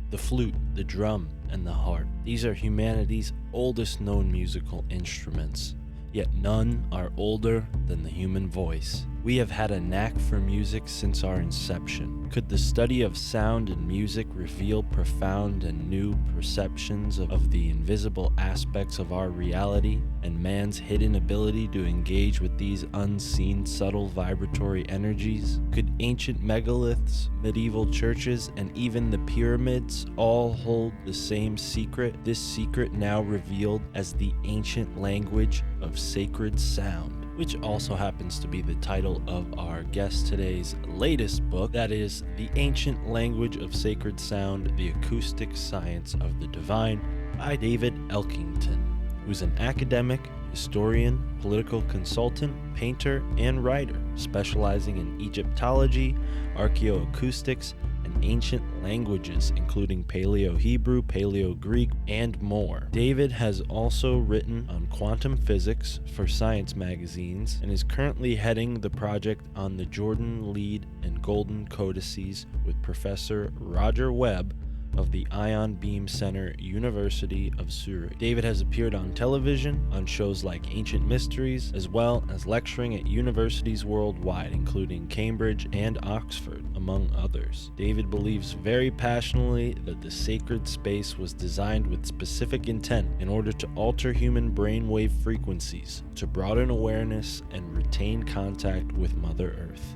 the flute, the drum, and the harp. These are humanity's oldest known musical instruments, yet none are older than the human voice. We have had a knack for music since our inception. Could the study of sound and music reveal profound and new perceptions of the invisible aspects of our reality and man's hidden ability to engage with these unseen subtle vibratory energies? Could ancient megaliths, medieval churches, and even the pyramids all hold the same secret? This secret now revealed as the ancient language of sacred sound, which also happens to be the title of our guest today's latest book, that is The Ancient Language of Sacred Sound, The Acoustic Science of the Divine, by David Elkington, who's an academic, historian, political consultant, painter, and writer, specializing in Egyptology, archaeoacoustics, and ancient languages, including Paleo-Hebrew, Paleo-Greek, and more. David has also written on quantum physics for science magazines and is currently heading the project on the Jordan Lead and Golden Codices with Professor Roger Webb of the Ion Beam Center, University of Zurich. David has appeared on television, on shows like Ancient Mysteries, as well as lecturing at universities worldwide, including Cambridge and Oxford, among others. David believes very passionately that the sacred space was designed with specific intent in order to alter human brainwave frequencies, to broaden awareness and retain contact with Mother Earth.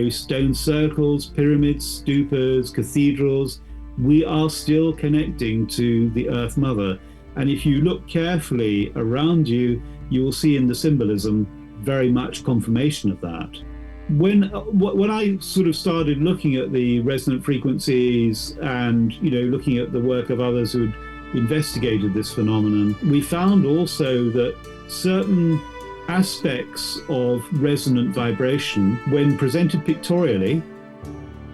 Stone circles, pyramids, stupas, cathedrals, we are still connecting to the Earth Mother. And if you look carefully around you, you will see in the symbolism very much confirmation of that. When I sort of started looking at the resonant frequencies and, looking at the work of others who'd investigated this phenomenon, we found also that certain aspects of resonant vibration, when presented pictorially,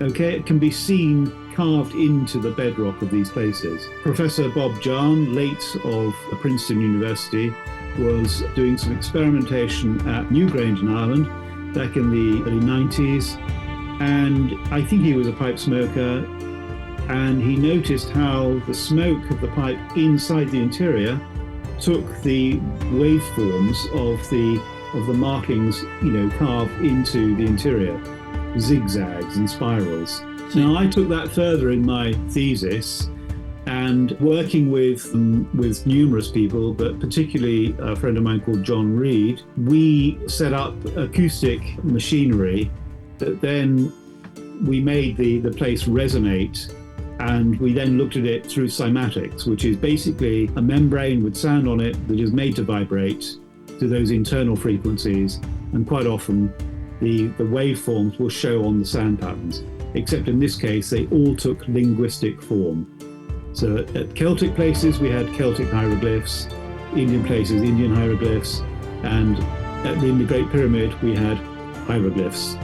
it can be seen carved into the bedrock of these places. Professor Bob Jahn, late of Princeton University, was doing some experimentation at Newgrange in Ireland back in the early 90s, and I think he was a pipe smoker, and he noticed how the smoke of the pipe inside the interior took the waveforms of the markings, carved into the interior, zigzags and spirals. Now, I took that further in my thesis, and working with numerous people, but particularly a friend of mine called John Reed, we set up acoustic machinery that then we made the place resonate. And we then looked at it through cymatics, which is basically a membrane with sound on it that is made to vibrate to those internal frequencies. And quite often, the waveforms will show on the sound patterns, except in this case, they all took linguistic form. So at Celtic places, we had Celtic hieroglyphs, Indian places, Indian hieroglyphs, and in the Great Pyramid, we had hieroglyphs.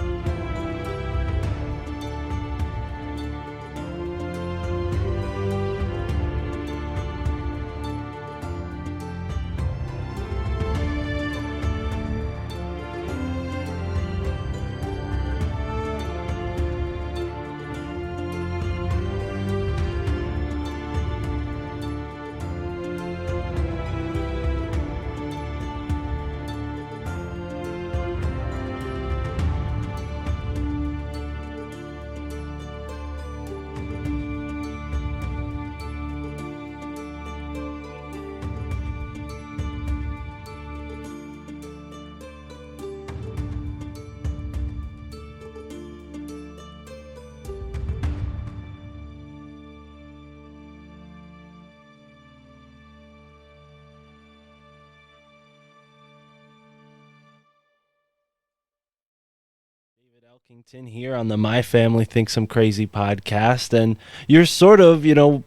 Elkington here on the My Family Thinks I'm Crazy podcast, and you're sort of,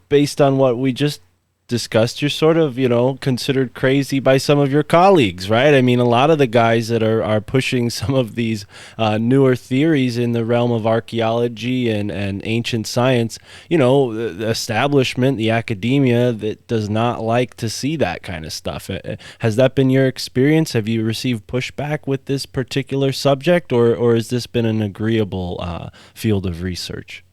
based on what we just discussed, you're sort of, considered crazy by some of your colleagues, right? I mean, a lot of the guys that are pushing some of these newer theories in the realm of archaeology and ancient science, the establishment, the academia that does not like to see that kind of stuff. Has that been your experience? Have you received pushback with this particular subject, or has this been an agreeable field of research?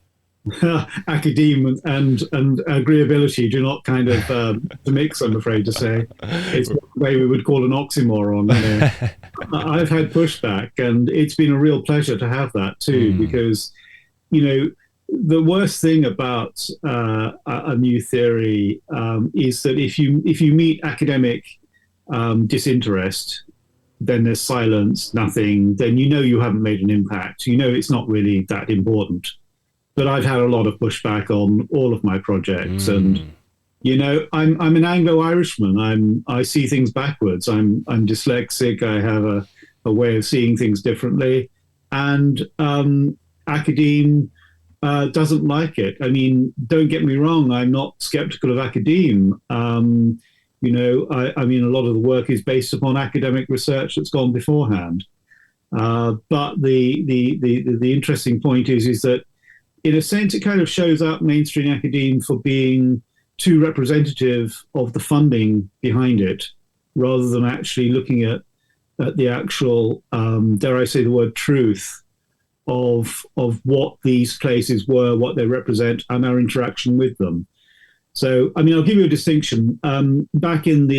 Academia and agreeability do not kind of mix, I'm afraid to say. It's what we would call an oxymoron. I've had pushback, and it's been a real pleasure to have that too, because the worst thing about a new theory is that if you meet academic disinterest, then there's silence, nothing. Then you haven't made an impact. It's not really that important. But I've had a lot of pushback on all of my projects, and I'm an Anglo-Irishman. I see things backwards. I'm dyslexic. I have a way of seeing things differently, and academe doesn't like it. I mean, don't get me wrong. I'm not skeptical of academe. I mean, a lot of the work is based upon academic research that's gone beforehand. But the interesting point is that, in a sense, it kind of shows up mainstream academe for being too representative of the funding behind it, rather than actually looking at the actual, dare I say the word, truth of what these places were, what they represent, and our interaction with them. So, I mean, I'll give you a distinction. Back in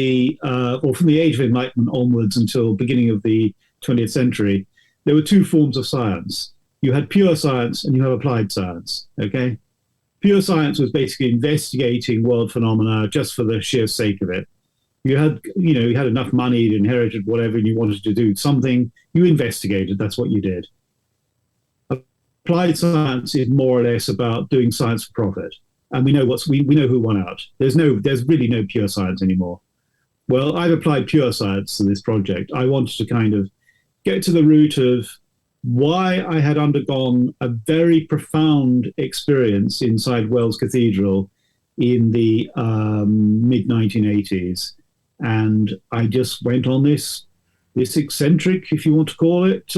or from the Age of Enlightenment onwards until beginning of the 20th century, there were two forms of science. You had pure science and you have applied science, okay? Pure science was basically investigating world phenomena just for the sheer sake of it. You had enough money, you'd inherited whatever, and you wanted to do something, you investigated, that's what you did. Applied science is more or less about doing science for profit. And we know who won out. There's really no pure science anymore. Well, I've applied pure science to this project. I wanted to kind of get to the root of why I had undergone a very profound experience inside Wells Cathedral in the mid-1980s. And I just went on this eccentric, if you want to call it,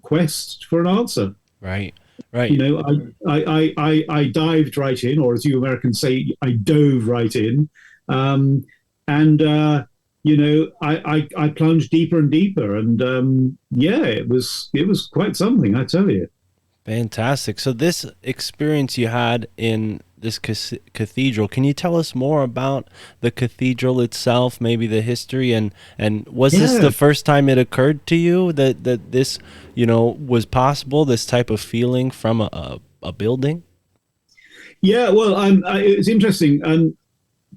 quest for an answer. Right. I dived right in, or as you Americans say, I dove right in. I plunged deeper and deeper, and it was quite something, I tell you. Fantastic. So this experience you had in this cathedral, can you tell us more about the cathedral itself, maybe the history, and was this the first time it occurred to you that this was possible, this type of feeling from a building? Yeah, well, it's interesting.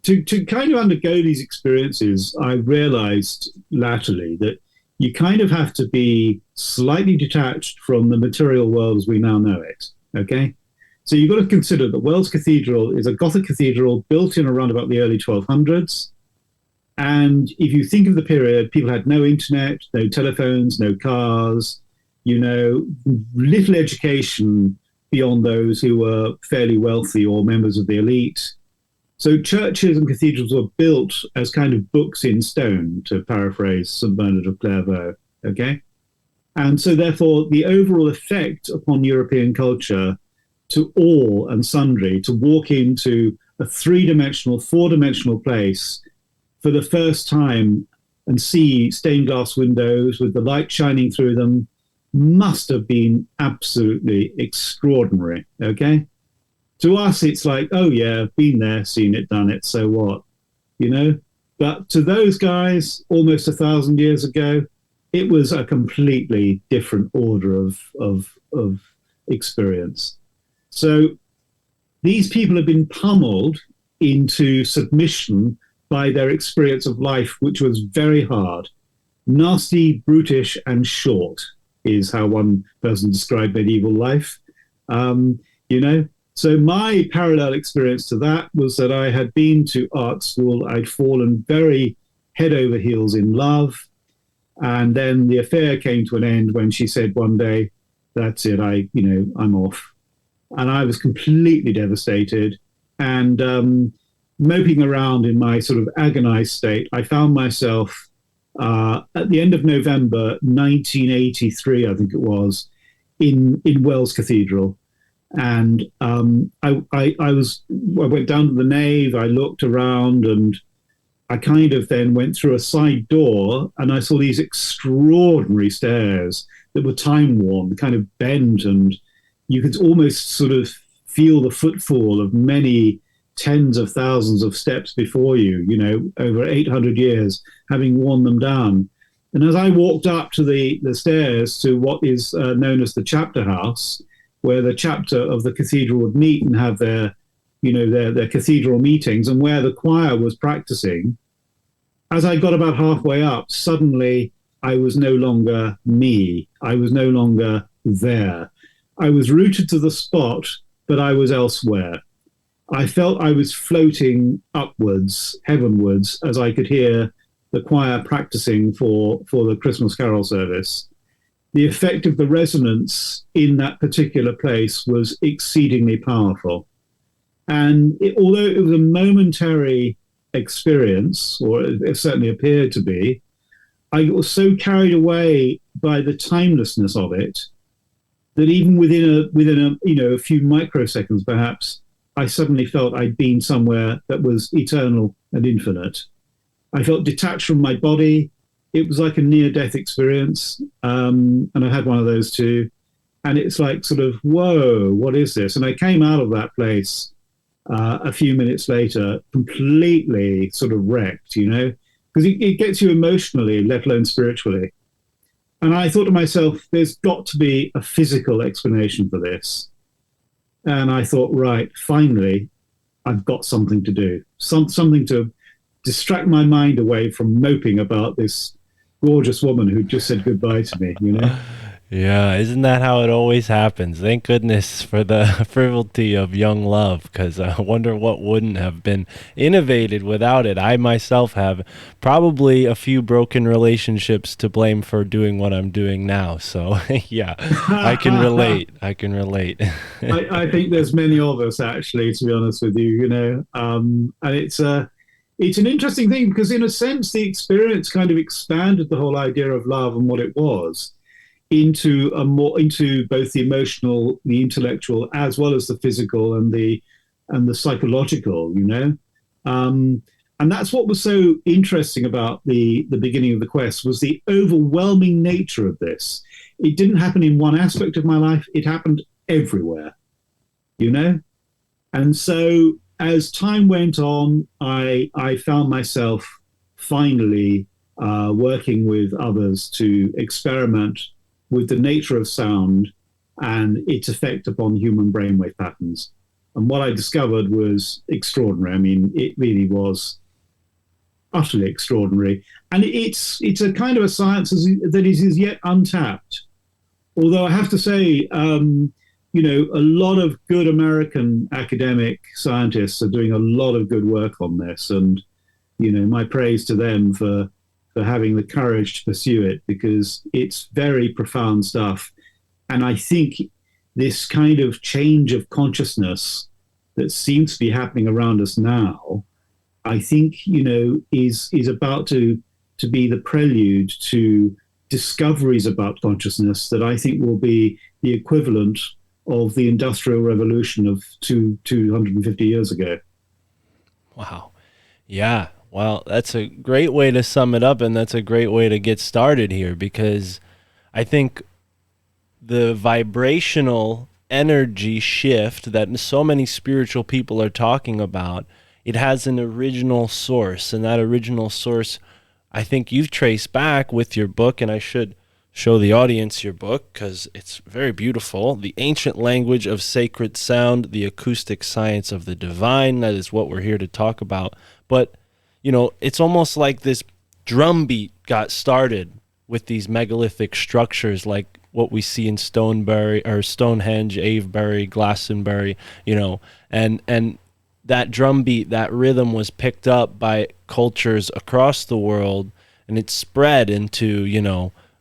To kind of undergo these experiences, I realized latterly that you kind of have to be slightly detached from the material world as we now know it, okay? So you've got to consider that Wells Cathedral is a Gothic cathedral built in around about the early 1200s. And if you think of the period, people had no internet, no telephones, no cars, little education beyond those who were fairly wealthy or members of the elite. So churches and cathedrals were built as kind of books in stone, to paraphrase St. Bernard of Clairvaux, okay? And so therefore, the overall effect upon European culture to all and sundry to walk into a three-dimensional, four-dimensional place for the first time and see stained glass windows with the light shining through them must have been absolutely extraordinary, okay? To us, it's like, oh yeah, been there, seen it, done it, so what? But to those guys, almost 1,000 years ago, it was a completely different order of experience. So these people have been pummeled into submission by their experience of life, which was very hard. Nasty, brutish, and short is how one person described medieval life. So my parallel experience to that was that I had been to art school. I'd fallen very head over heels in love. And then the affair came to an end when she said one day, that's it, I'm off. And I was completely devastated. And moping around in my sort of agonized state, I found myself at the end of November 1983, I think it was, in Wells Cathedral. And I went down to the nave, I looked around, and I kind of then went through a side door, and I saw these extraordinary stairs that were time-worn, kind of bent, and you could almost sort of feel the footfall of many tens of thousands of steps before you, over 800 years, having worn them down. And as I walked up to the stairs to what is known as the chapter house, where the chapter of the cathedral would meet and have their cathedral meetings, and where the choir was practicing, as I got about halfway up, suddenly I was no longer me. I was no longer there. I was rooted to the spot, but I was elsewhere. I felt I was floating upwards, heavenwards, as I could hear the choir practicing for the Christmas carol service. The effect of the resonance in that particular place was exceedingly powerful. And although it was a momentary experience, or it certainly appeared to be, I was so carried away by the timelessness of it that even within a few microseconds, perhaps, I suddenly felt I'd been somewhere that was eternal and infinite. I felt detached from my body. It was like a near-death experience, and I had one of those too. And it's like sort of, whoa, what is this? And I came out of that place a few minutes later, completely sort of wrecked, because it gets you emotionally, let alone spiritually. And I thought to myself, there's got to be a physical explanation for this. And I thought, right, finally, I've got something to do, something to distract my mind away from moping about this gorgeous woman who just said goodbye to me, Yeah, isn't that how it always happens? Thank goodness for the frivolity of young love, because I wonder what wouldn't have been innovated without it. I myself have probably a few broken relationships to blame for doing what I'm doing now. So, yeah, I can relate. I think there's many of us, actually, to be honest with you, and it's an interesting thing because, in a sense, the experience kind of expanded the whole idea of love and what it was into both the emotional, the intellectual, as well as the physical and the psychological, and that's what was so interesting about the beginning of the quest, was the overwhelming nature of this. It didn't happen in one aspect of my life; it happened everywhere, And so, as time went on, I found myself finally working with others to experiment with the nature of sound and its effect upon human brainwave patterns. And what I discovered was extraordinary. I mean, it really was utterly extraordinary. And it's a kind of a science that is as yet untapped. Although I have to say, a lot of good American academic scientists are doing a lot of good work on this. And, my praise to them for having the courage to pursue it, because it's very profound stuff. And I think this kind of change of consciousness that seems to be happening around us now, I think, is about to be the prelude to discoveries about consciousness that I think will be the equivalent of the Industrial Revolution of 250 years ago. Wow. Yeah. Well, that's a great way to sum it up, and that's a great way to get started here, because I think the vibrational energy shift that so many spiritual people are talking about, it has an original source, and that original source, I think you've traced back with your book, and I should show the audience your book because it's very beautiful. The Ancient Language of Sacred Sound, the Acoustic Science of the Divine. That is what we're here to talk about. But it's almost like this drumbeat got started with these megalithic structures, like what we see in Stonehenge, Avebury, Glastonbury, and that drumbeat, that rhythm was picked up by cultures across the world, and it spread into,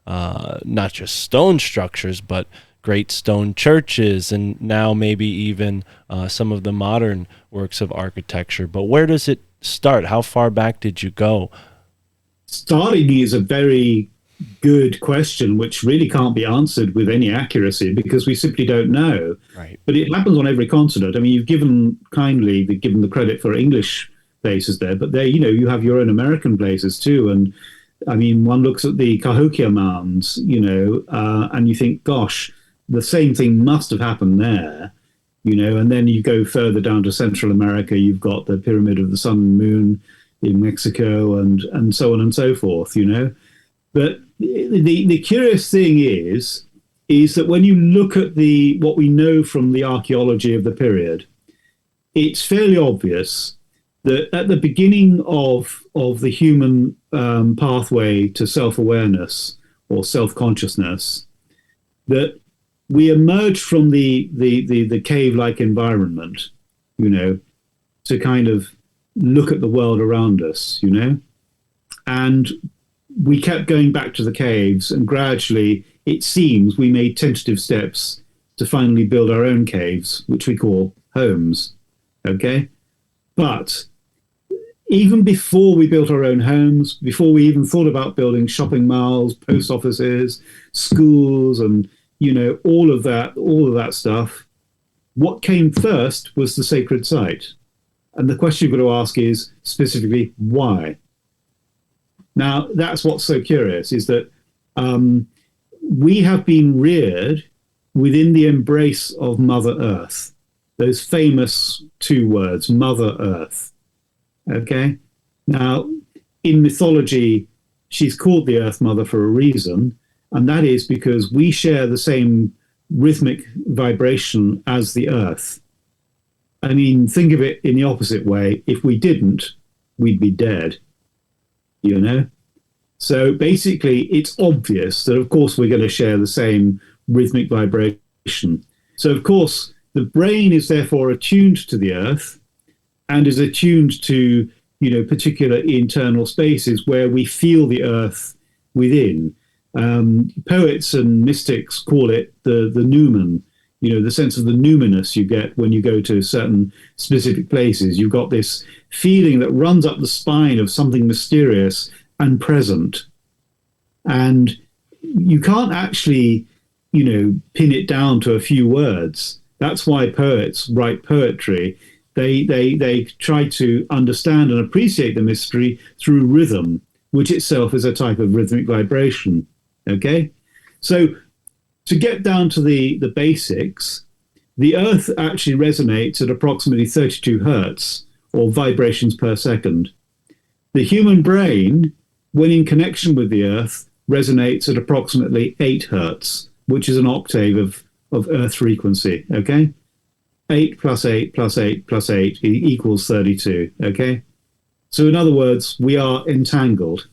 not just stone structures, but great stone churches, and now maybe even some of the modern works of architecture. But where does it start? How far back did you go? Starting is a very good question, which really can't be answered with any accuracy because we simply don't know. Right. But it happens on every continent. I mean, you've given the credit for English places there, but there, you have your own American places too. And I mean, one looks at the Cahokia Mounds, and you think, gosh, the same thing must have happened there, and then you go further down to Central America, you've got the Pyramid of the Sun and Moon in Mexico and so on and so forth, But the curious thing is that when you look at what we know from the archaeology of the period, it's fairly obvious that at the beginning of the human pathway to self-awareness or self-consciousness, that we emerged from the cave-like environment, to kind of look at the world around us, and we kept going back to the caves, and gradually it seems we made tentative steps to finally build our own caves, which we call homes. Okay? But even before we built our own homes, before we even thought about building shopping malls, post offices, schools, and all of that stuff, what came first was the sacred site. And the question you've got to ask is specifically why. Now, that's what's so curious, is that we have been reared within the embrace of Mother Earth. Those famous two words, Mother Earth. Okay? Now, in mythology, she's called the Earth Mother for a reason, and that is because we share the same rhythmic vibration as the Earth. I mean, think of it in the opposite way. If we didn't, we'd be dead. So basically, it's obvious that, of course, we're going to share the same rhythmic vibration. So, of course, the brain is therefore attuned to the earth and is attuned to, particular internal spaces where we feel the earth within. Poets and mystics call it the noumen, the sense of the numinous you get when you go to certain specific places. You've got this feeling that runs up the spine of something mysterious and present. And you can't actually, pin it down to a few words. That's why poets write poetry. They try to understand and appreciate the mystery through rhythm, which itself is a type of rhythmic vibration. Okay? So to get down to the basics, the Earth actually resonates at approximately 32 hertz, or vibrations per second. The human brain, when in connection with the Earth, resonates at approximately 8 hertz, which is an octave of Earth frequency, okay? 8 plus 8 plus 8 plus 8 equals 32, okay? So in other words, we are entangled.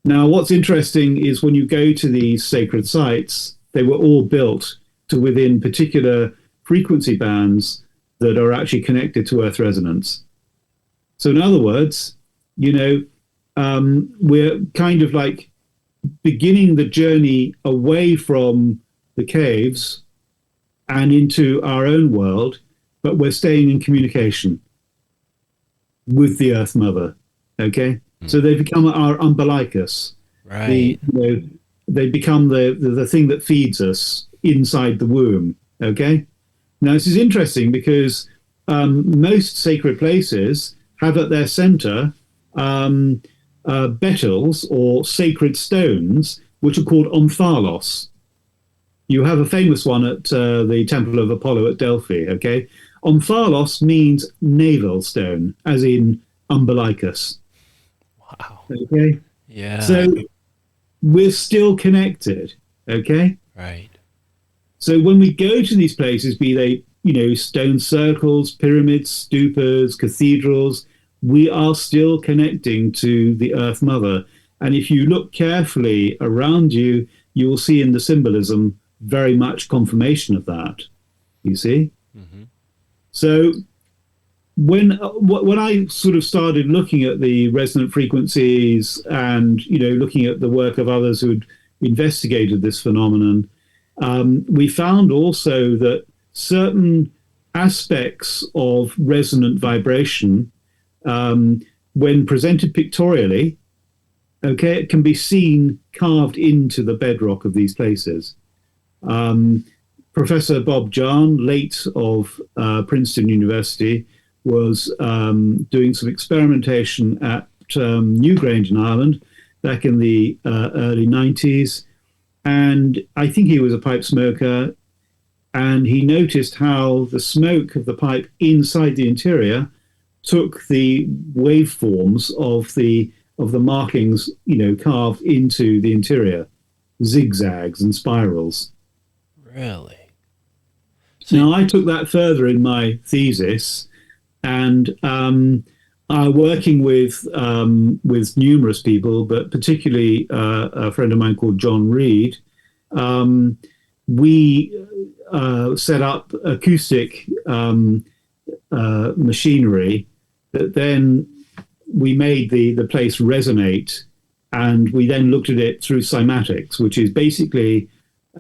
Now, what's interesting is when you go to these sacred sites, they were all built to within particular frequency bands that are actually connected to Earth resonance. So in other words, we're kind of like beginning the journey away from the caves and into our own world, but we're staying in communication with the Earth Mother, okay? So they become our umbilicus. Right. They become the thing that feeds us inside the womb, okay? Now, this is interesting because most sacred places have at their center betels or sacred stones, which are called Omphalos. You have a famous one at the Temple of Apollo at Delphi, okay? Omphalos means navel stone, as in umbilicus. Wow. Okay? Yeah. So we're still connected, okay? Right. So when we go to these places, be they, stone circles, pyramids, stupas, cathedrals, we are still connecting to the Earth Mother. And if you look carefully around you, you will see in the symbolism very much confirmation of that, you see? Mm-hmm. So when I sort of started looking at the resonant frequencies and, looking at the work of others who had investigated this phenomenon, We found also that certain aspects of resonant vibration, when presented pictorially, okay, it can be seen carved into the bedrock of these places. Professor Bob Jahn, late of Princeton University, was doing some experimentation at Newgrange in Ireland back in the early 90s. And I think he was a pipe smoker. And he noticed how the smoke of the pipe inside the interior took the waveforms of the markings, carved into the interior, zigzags and spirals. Really? So now I took that further in my thesis, and working with numerous people, but particularly a friend of mine called John Reed, we set up acoustic machinery that then we made the place resonate, and we then looked at it through cymatics, which is basically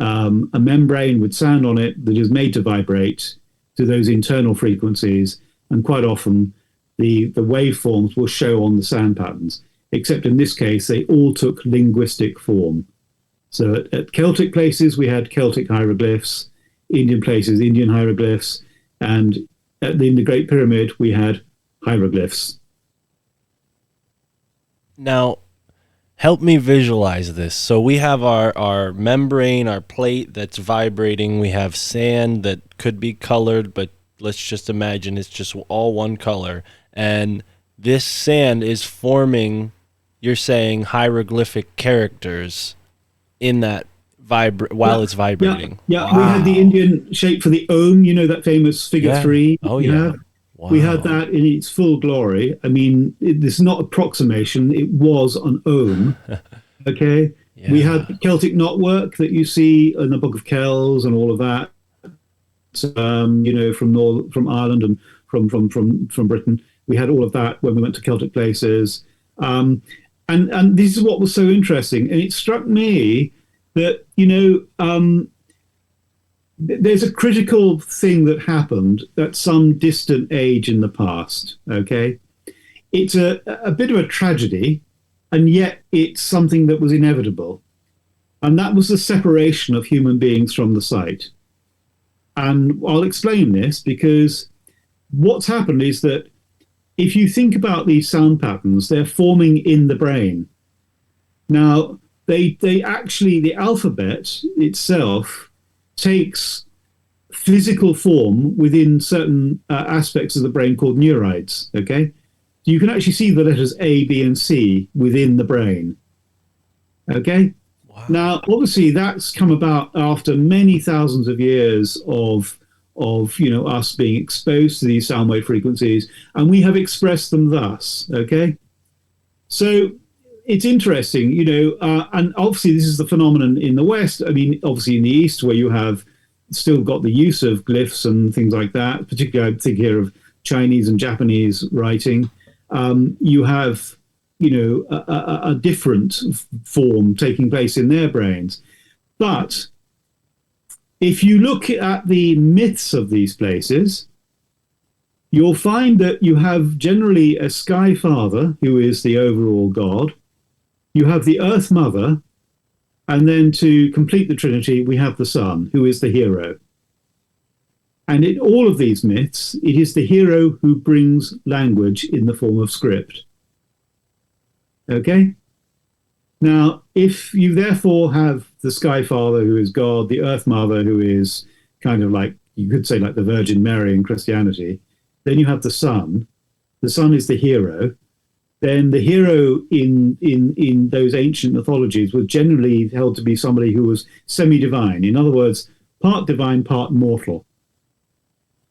a membrane with sound on it that is made to vibrate to those internal frequencies, and quite often the waveforms will show on the sound patterns, except in this case they all took linguistic form. So at Celtic places we had Celtic hieroglyphs, Indian places Indian hieroglyphs, and in the Great Pyramid we had hieroglyphs. Now, help me visualize this. So we have our membrane, our plate that's vibrating. We have sand that could be colored, but let's just imagine it's just all one color. And this sand is forming, you're saying, hieroglyphic characters in that while it's vibrating. Yeah. Wow. We had the Indian shape for the Om, that famous figure 3. Oh, yeah. Wow. We had that in its full glory. I mean, this is not approximation. It was an Om. Okay. Yeah. We had Celtic knotwork that you see in the Book of Kells and all of that. From Ireland and from Britain. We had all of that when we went to Celtic places. And this is what was so interesting. And it struck me that, there's a critical thing that happened at some distant age in the past, okay? It's a bit of a tragedy, and yet it's something that was inevitable. And that was the separation of human beings from the site. And I'll explain this, because what's happened is that if you think about these sound patterns, they're forming in the brain. Now, they actually, the alphabet itself takes physical form within certain aspects of the brain called neurites, okay? You can actually see the letters A, B, and C within the brain, okay? Wow. Now, obviously, that's come about after many thousands of years of us being exposed to these sound wave frequencies, and we have expressed them thus, okay? So it's interesting, and obviously this is the phenomenon in the West. I mean, obviously in the East, where you have still got the use of glyphs and things like that, particularly I think here of Chinese and Japanese writing, you have, a different form taking place in their brains. But if you look at the myths of these places, you'll find that you have generally a sky father who is the overall god. You have the earth mother, and then to complete the trinity, we have the sun, who is the hero. And in all of these myths, it is the hero who brings language in the form of script. Okay? Now, if you therefore have the sky father, who is God, the earth mother, who is kind of like, you could say like the Virgin Mary in Christianity, then you have the sun. The sun is the hero. Then the hero in those ancient mythologies was generally held to be somebody who was semi-divine. In other words, part divine, part mortal.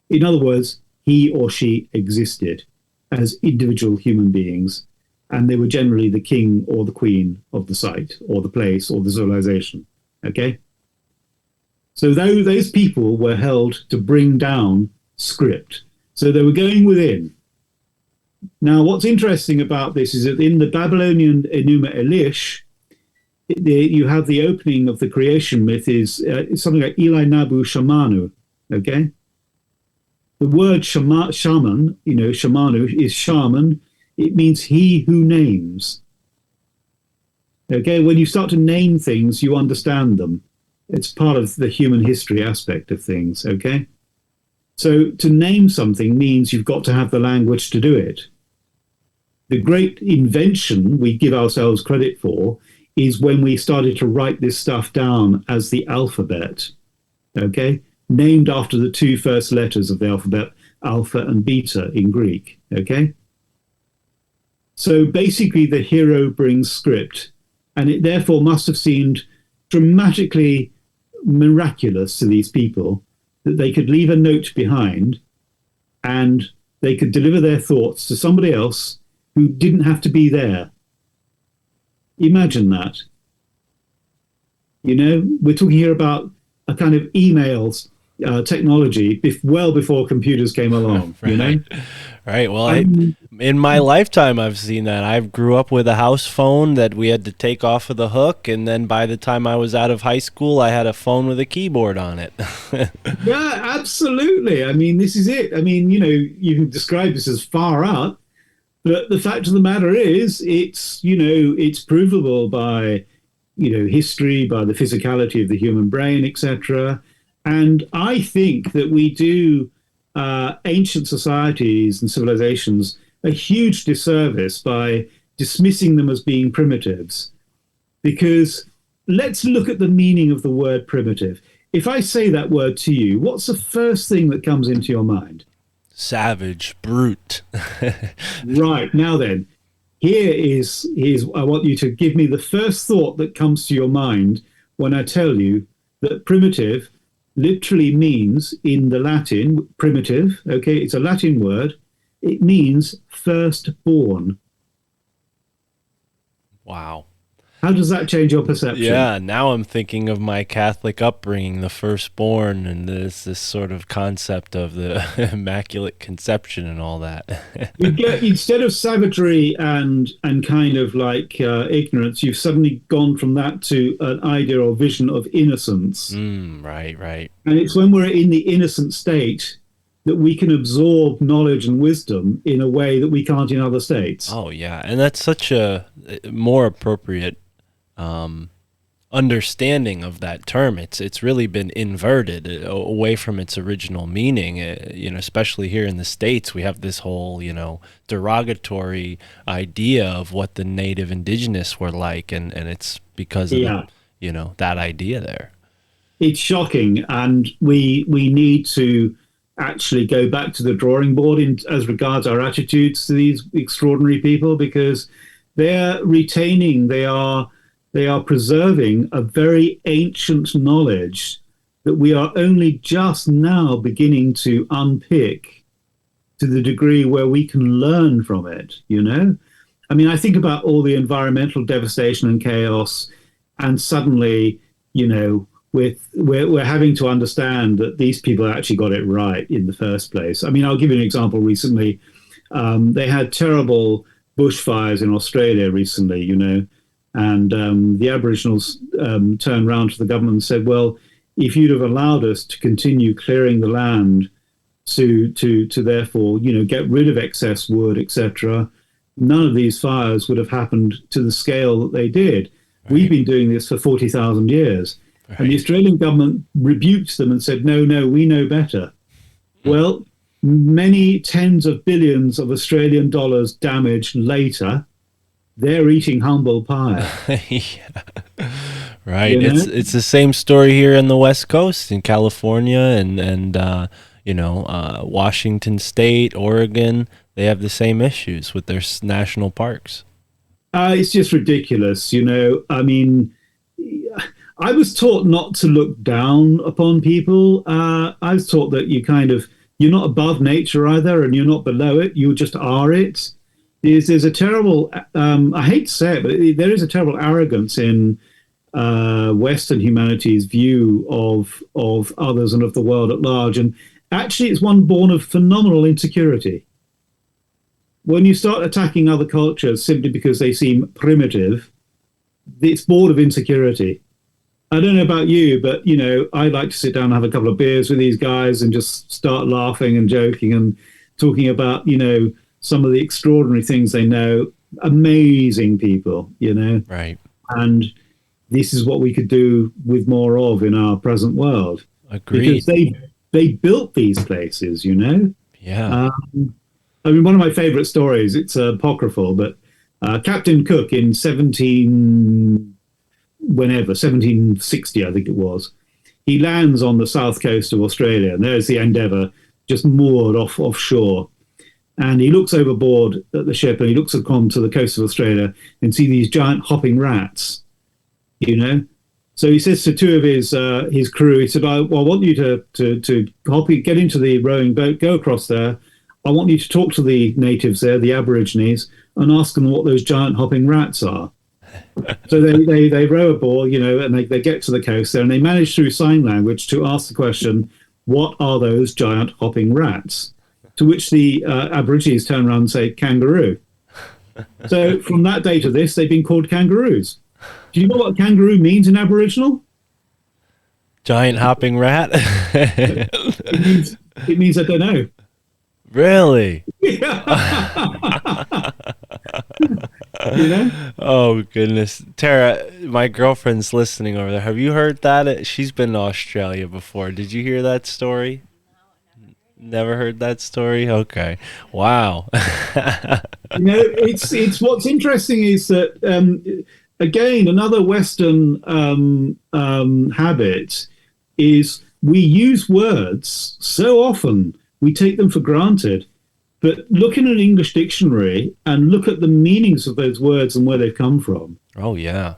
In other words, he or she existed as individual human beings, and they were generally the king or the queen of the site or the place or the civilization, okay? So those people were held to bring down script. So they were going within. Now, what's interesting about this is that in the Babylonian Enuma Elish, You have the opening of the creation myth is something like Eli Nabu Shamanu. Okay, the word shaman, shamanu is shaman. It means he who names. Okay, when you start to name things, you understand them. It's part of the human history aspect of things. Okay, so to name something means you've got to have the language to do it. The great invention we give ourselves credit for is when we started to write this stuff down as the alphabet, okay? Named after the two first letters of the alphabet, alpha and beta in Greek, okay? So basically the hero brings script, and it therefore must have seemed dramatically miraculous to these people that they could leave a note behind and they could deliver their thoughts to somebody else who didn't have to be there. Imagine that. We're talking here about a kind of emails technology well before computers came along. Right. Right. Well, in my lifetime, I've seen that. I grew up with a house phone that we had to take off of the hook, and then by the time I was out of high school, I had a phone with a keyboard on it. Yeah, absolutely. I mean, this is it. I mean, you can describe this as far out. But the fact of the matter is, it's provable by, history, by the physicality of the human brain, etc. And I think that we do ancient societies and civilizations a huge disservice by dismissing them as being primitives. Because let's look at the meaning of the word primitive. If I say that word to you, what's the first thing that comes into your mind? Savage, brute. Right, now then, here's I want you to give me the first thought that comes to your mind when I tell you that primitive literally means, in the Latin, primitive, okay, it's a Latin word, it means firstborn. Wow. How does that change your perception? Yeah, now I'm thinking of my Catholic upbringing, the firstborn, and this sort of concept of the Immaculate Conception and all that. You get, instead of savagery and kind of like ignorance, you've suddenly gone from that to an idea or vision of innocence. Right. And it's when we're in the innocent state that we can absorb knowledge and wisdom in a way that we can't in other states. Oh, yeah, and that's such a more appropriate understanding of that term. It's really been inverted away from its original meaning. Especially here in the States, we have this whole derogatory idea of what the native indigenous were like, and it's because of that idea there. It's shocking, and we need to actually go back to the drawing board as regards our attitudes to these extraordinary people, because they're retaining, they are preserving a very ancient knowledge that we are only just now beginning to unpick to the degree where we can learn from it, I mean, I think about all the environmental devastation and chaos, and suddenly, we're having to understand that these people actually got it right in the first place. I mean, I'll give you an example. Recently, they had terrible bushfires in Australia recently, and the Aboriginals turned around to the government and said, well, if you'd have allowed us to continue clearing the land to therefore, get rid of excess wood, etc., none of these fires would have happened to the scale that they did. Right. We've been doing this for 40,000 years. Right. And the Australian government rebuked them and said, no, we know better. Well, many tens of billions of Australian dollars damage later, they're eating humble pie. Yeah. Right. It's the same story here in the West Coast, in California and Washington State, Oregon. They have the same issues with their national parks. It's just ridiculous. I mean, I was taught not to look down upon people. I was taught that you're not above nature either, and you're not below it. You just are it. There's a terrible, I hate to say it, but there is a terrible arrogance in Western humanity's view of others and of the world at large. And actually, it's one born of phenomenal insecurity. When you start attacking other cultures simply because they seem primitive, it's bored of insecurity. I don't know about you, but I like to sit down and have a couple of beers with these guys and just start laughing and joking and talking about, some of the extraordinary things they know. Amazing people. Right. And this is what we could do with more of in our present world. Agreed. Because they built these places. Yeah. I mean, one of my favorite stories, it's apocryphal, but Captain Cook in 1760, I think it was, he lands on the south coast of Australia, and there's the Endeavour just moored offshore. And he looks overboard at the ship, and he looks across to the coast of Australia and see these giant hopping rats. So he says to two of his crew, he said, I want you to get into the rowing boat, go across there. I want you to talk to the natives there, the Aborigines, and ask them what those giant hopping rats are. So they row aboard, and they get to the coast there, and they manage through sign language to ask the question, what are those giant hopping rats? To which the Aborigines turn around and say, kangaroo. So from that day to this, they've been called kangaroos. Do you know what kangaroo means in Aboriginal? Giant hopping rat? It means I don't know. Really? Yeah. Oh, goodness. Tara, my girlfriend's listening over there. Have you heard that? She's been to Australia before. Did you hear that story? Never heard that story? Okay. Wow. It's what's interesting is that, again, another Western habit is we use words so often, we take them for granted. But look in an English dictionary and look at the meanings of those words and where they've come from. Oh, yeah.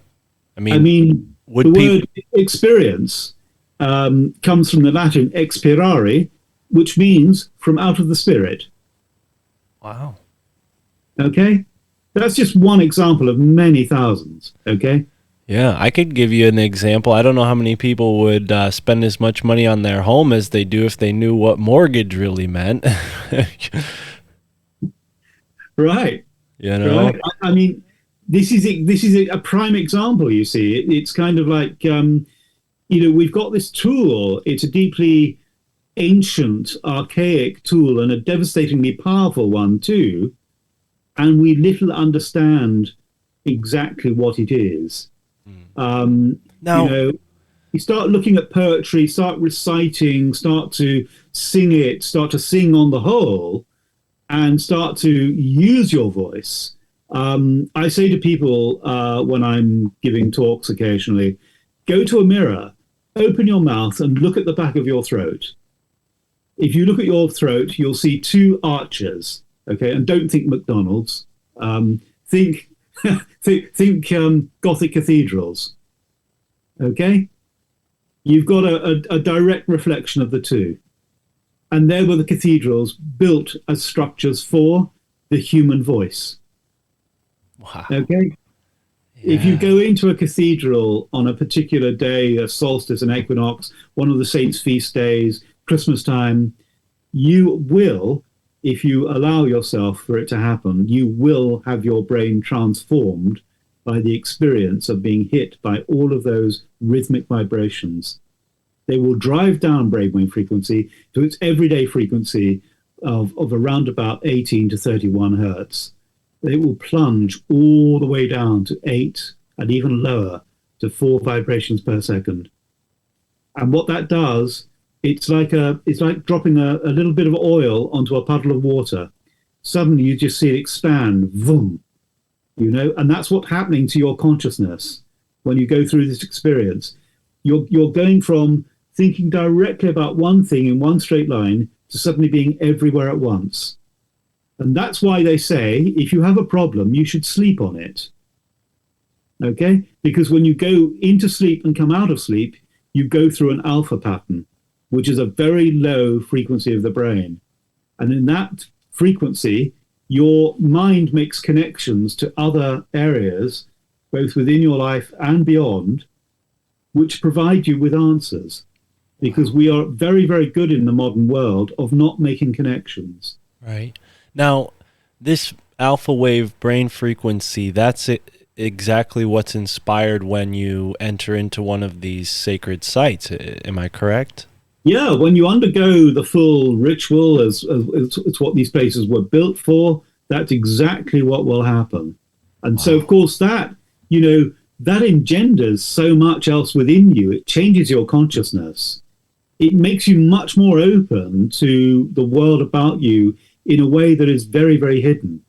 I mean the word experience comes from the Latin expirare, which means from out of the spirit. Wow. Okay? That's just one example of many thousands. Okay? Yeah, I could give you an example. I don't know how many people would spend as much money on their home as they do if they knew what mortgage really meant. Right. Right. I mean, this is a prime example. You see, it's kind of like we've got this tool. It's a deeply ancient, archaic tool and a devastatingly powerful one too, and we little understand exactly what it is. Now, you start looking at poetry, start reciting, start to sing on the whole, and start to use your voice. I say to people when I'm giving talks occasionally, go to a mirror, open your mouth and look at the back of your throat. If you look at your throat, you'll see two arches, okay? And don't think McDonald's. Think Gothic cathedrals, okay? You've got a direct reflection of the two. And there were the cathedrals built as structures for the human voice. Wow. Okay? Yeah. If you go into a cathedral on a particular day, a solstice, an equinox, one of the saints' feast days, Christmas time, you will, if you allow yourself for it to happen, you will have your brain transformed by the experience of being hit by all of those rhythmic vibrations. They will drive down brainwave frequency to its everyday frequency of around about 18 to 31 hertz. They will plunge all the way down to 8 and even lower to 4 vibrations per second. And what that does, it's like dropping a little bit of oil onto a puddle of water. Suddenly you just see it expand, boom, and that's what's happening to your consciousness when you go through this experience. You're going from thinking directly about one thing in one straight line to suddenly being everywhere at once. And that's why they say, if you have a problem, you should sleep on it. Okay? Because when you go into sleep and come out of sleep, you go through an alpha pattern, which is a very low frequency of the brain. And in that frequency, your mind makes connections to other areas, both within your life and beyond, which provide you with answers. Because we are very, very good in the modern world of not making connections. Right. Now, this alpha wave brain frequency, that's it. exactly what's inspired when you enter into one of these sacred sites. Am I correct? Yeah, when you undergo the full ritual, as it's what these places were built for, that's exactly what will happen. And so, of Wow. course, that engenders so much else within you. It changes your consciousness. It makes you much more open to the world about you in a way that is very, very hidden.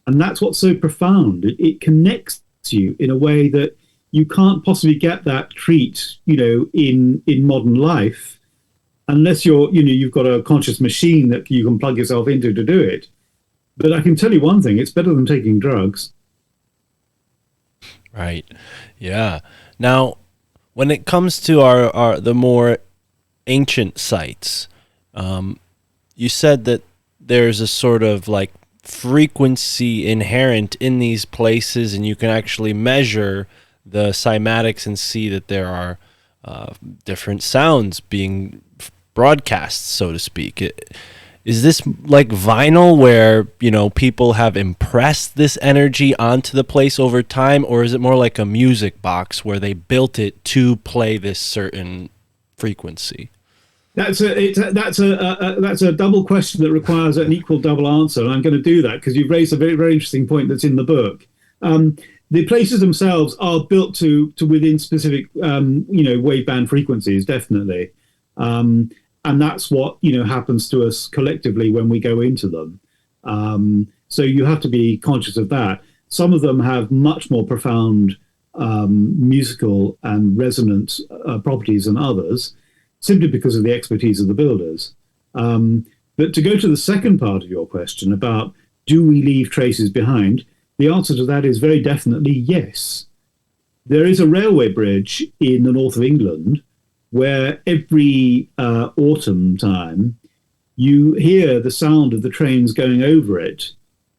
And that's what's so profound. It connects you in a way that you can't possibly get that treat, in modern life, unless you've got a conscious machine that you can plug yourself into to do it. But I can tell you one thing, it's better than taking drugs. Right. Yeah. Now, when it comes to our the more ancient sites, you said that there's a sort of like frequency inherent in these places, and you can actually measure the cymatics and see that there are different sounds being broadcast, so to speak. Is this like vinyl where, people have impressed this energy onto the place over time, or is it more like a music box where they built it to play this certain frequency? That's a double question that requires an equal double answer, and I'm going to do that because you've raised a very, very interesting point that's in the book. The places themselves are built to within specific waveband frequencies, definitely, and that's what happens to us collectively when we go into them. So you have to be conscious of that. Some of them have much more profound musical and resonant properties than others, simply because of the expertise of the builders. But to go to the second part of your question about, do we leave traces behind? The answer to that is very definitely yes. There is a railway bridge in the north of England where every autumn time you hear the sound of the trains going over it,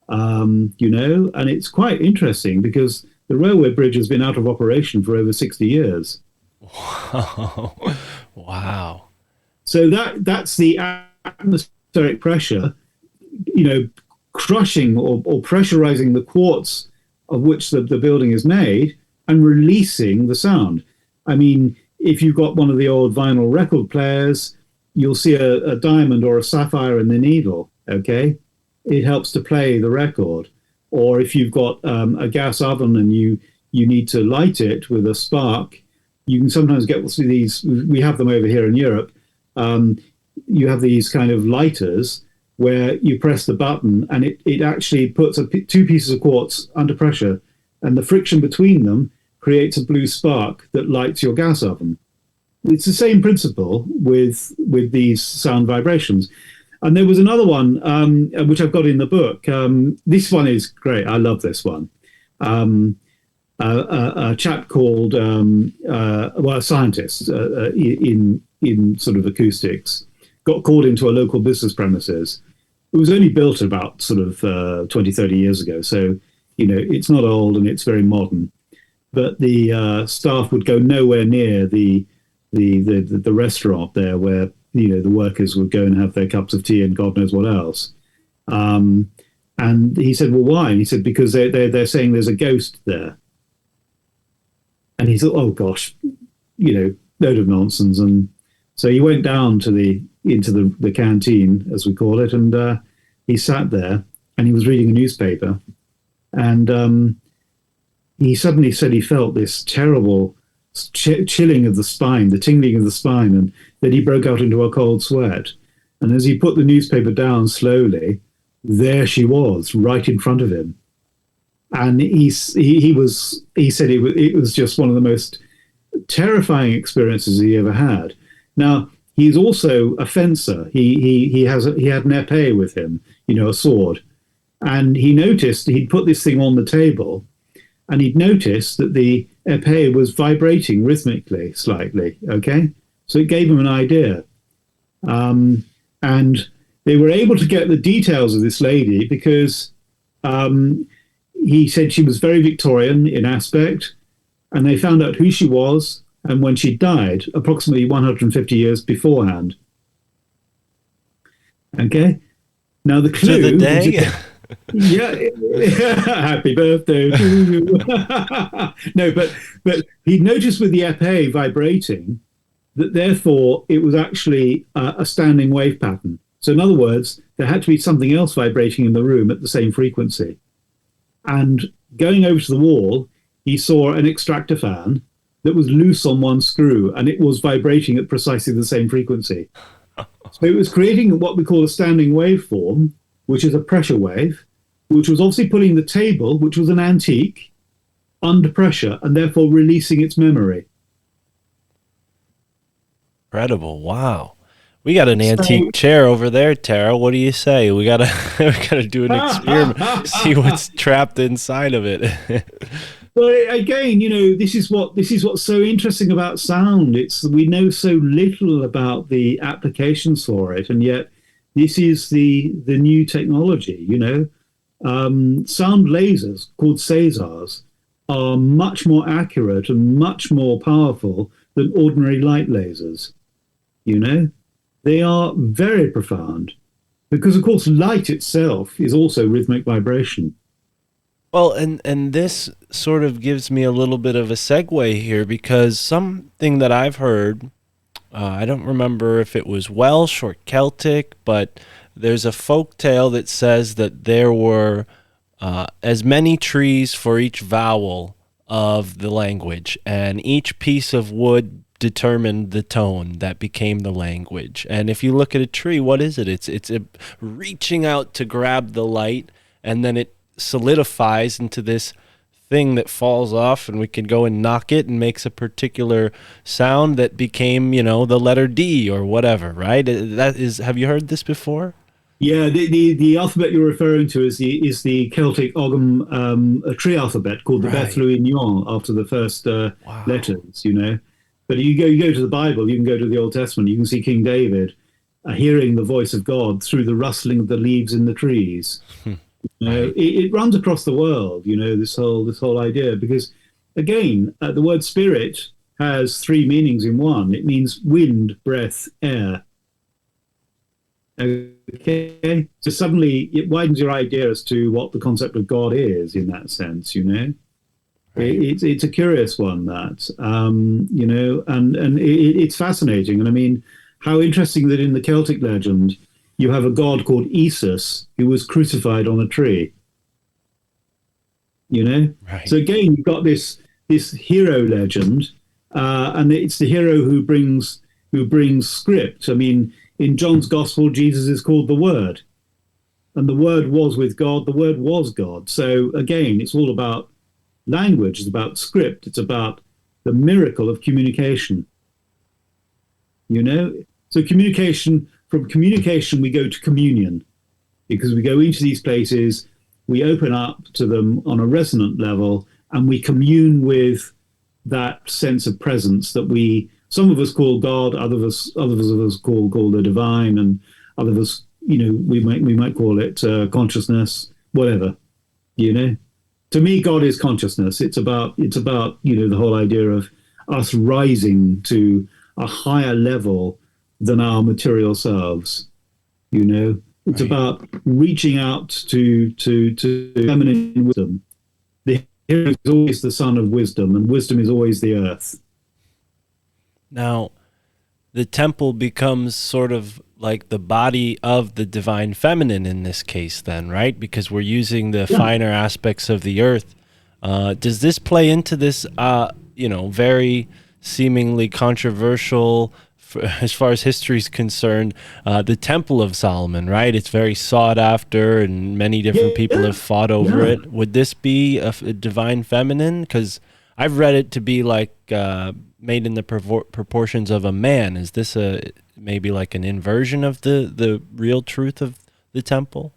and it's quite interesting because the railway bridge has been out of operation for over 60 years. Wow. Wow. So that's the atmospheric pressure, crushing or pressurizing the quartz of which the building is made and releasing the sound. I mean, if you've got one of the old vinyl record players, you'll see a diamond or a sapphire in the needle, okay? It helps to play the record. Or if you've got a gas oven and you need to light it with a spark, you can sometimes get these, we have them over here in Europe, you have these kind of lighters where you press the button and it actually puts two pieces of quartz under pressure, and the friction between them creates a blue spark that lights your gas oven. It's the same principle with these sound vibrations. And there was another one, which I've got in the book. This one is great. I love this one. A chap called, a scientist in sort of acoustics, got called into a local business premises. It was only built about sort of 20, 30 years ago. So, it's not old and it's very modern. But the staff would go nowhere near the restaurant there where, the workers would go and have their cups of tea and God knows what else. And he said, well, why? And he said, because they're saying there's a ghost there. And he thought, oh gosh, load of nonsense. And so he went down into the canteen, as we call it, and he sat there and he was reading a newspaper. And he suddenly said he felt this terrible chilling of the spine, the tingling of the spine, and then he broke out into a cold sweat. And as he put the newspaper down slowly, there she was, right in front of him. And he said it was just one of the most terrifying experiences he ever had. Now, he's also a fencer. He had an épée with him, a sword. And he noticed he'd put this thing on the table, and he'd noticed that the épée was vibrating rhythmically slightly, okay? So it gave him an idea. And they were able to get the details of this lady because he said she was very Victorian in aspect, and they found out who she was and when she died, approximately 150 years beforehand. Okay? Now the clue... To the day? Yeah, happy birthday to you. No, but he noticed with the epee vibrating that therefore it was actually a standing wave pattern. So in other words, there had to be something else vibrating in the room at the same frequency. And going over to the wall, he saw an extractor fan that was loose on one screw and it was vibrating at precisely the same frequency. So it was creating what we call a standing waveform, which is a pressure wave, which was obviously putting the table, which was an antique, under pressure and therefore releasing its memory. Incredible. Wow. We got an So, antique chair over there, Tara. What do you say? We gotta we gotta do an experiment, see what's trapped inside of it. but again, this is what's so interesting about sound. It's we know so little about the applications for it, and yet this is the new technology. Sound lasers called Cesars are much more accurate and much more powerful than ordinary light lasers. They are very profound because, of course, light itself is also rhythmic vibration. Well, and this sort of gives me a little bit of a segue here because something that I've heard, I don't remember if it was Welsh or Celtic, but there's a folk tale that says that there were as many trees for each vowel of the language, and each piece of wood determined the tone that became the language. And if you look at a tree, what is it? It's reaching out to grab the light, and then it solidifies into this thing that falls off, and we can go and knock it and makes a particular sound that became, the letter D or whatever, right? That is, have you heard this before? Yeah, the alphabet you're referring to is the Celtic Ogham tree alphabet called the Right. Beth-Louis-Nuon after the first Wow. letters. But you go to the Bible, you can go to the Old Testament, you can see King David hearing the voice of God through the rustling of the leaves in the trees. Right. It runs across the world. This whole idea because again, the word spirit has three meanings in one. It means wind, breath, air. Okay, so suddenly it widens your idea as to what the concept of God is in that sense. Right. It's a curious one that and it's fascinating. And I mean, how interesting that in the Celtic legend you have a god called Isus who was crucified on a tree. Right. So again, you've got this hero legend, and it's the hero who brings script. I mean, in John's Gospel, Jesus is called the Word, and the Word was with God. The Word was God. So again, it's all about language. It's about script. It's about the miracle of communication. So from communication we go to communion, because we go into these places, we open up to them on a resonant level, and we commune with that sense of presence that some of us call God, others of us call the divine, and other of us, we might call it consciousness, whatever. To me, God is consciousness. It's about the whole idea of us rising to a higher level than our material selves. It's Right. about reaching out to feminine wisdom. The hero is always the son of wisdom, and wisdom is always the earth. Now, the temple becomes sort of like the body of the divine feminine in this case then, right? Because we're using the Yeah. finer aspects of the earth. Does this play into this, very seemingly controversial, as far as history is concerned, the Temple of Solomon, right? It's very sought after, and many different people have fought over Yeah. it. Would this be a divine feminine? Because I've read it to be like made in the proportions of a man. Is this maybe like an inversion of the real truth of the temple?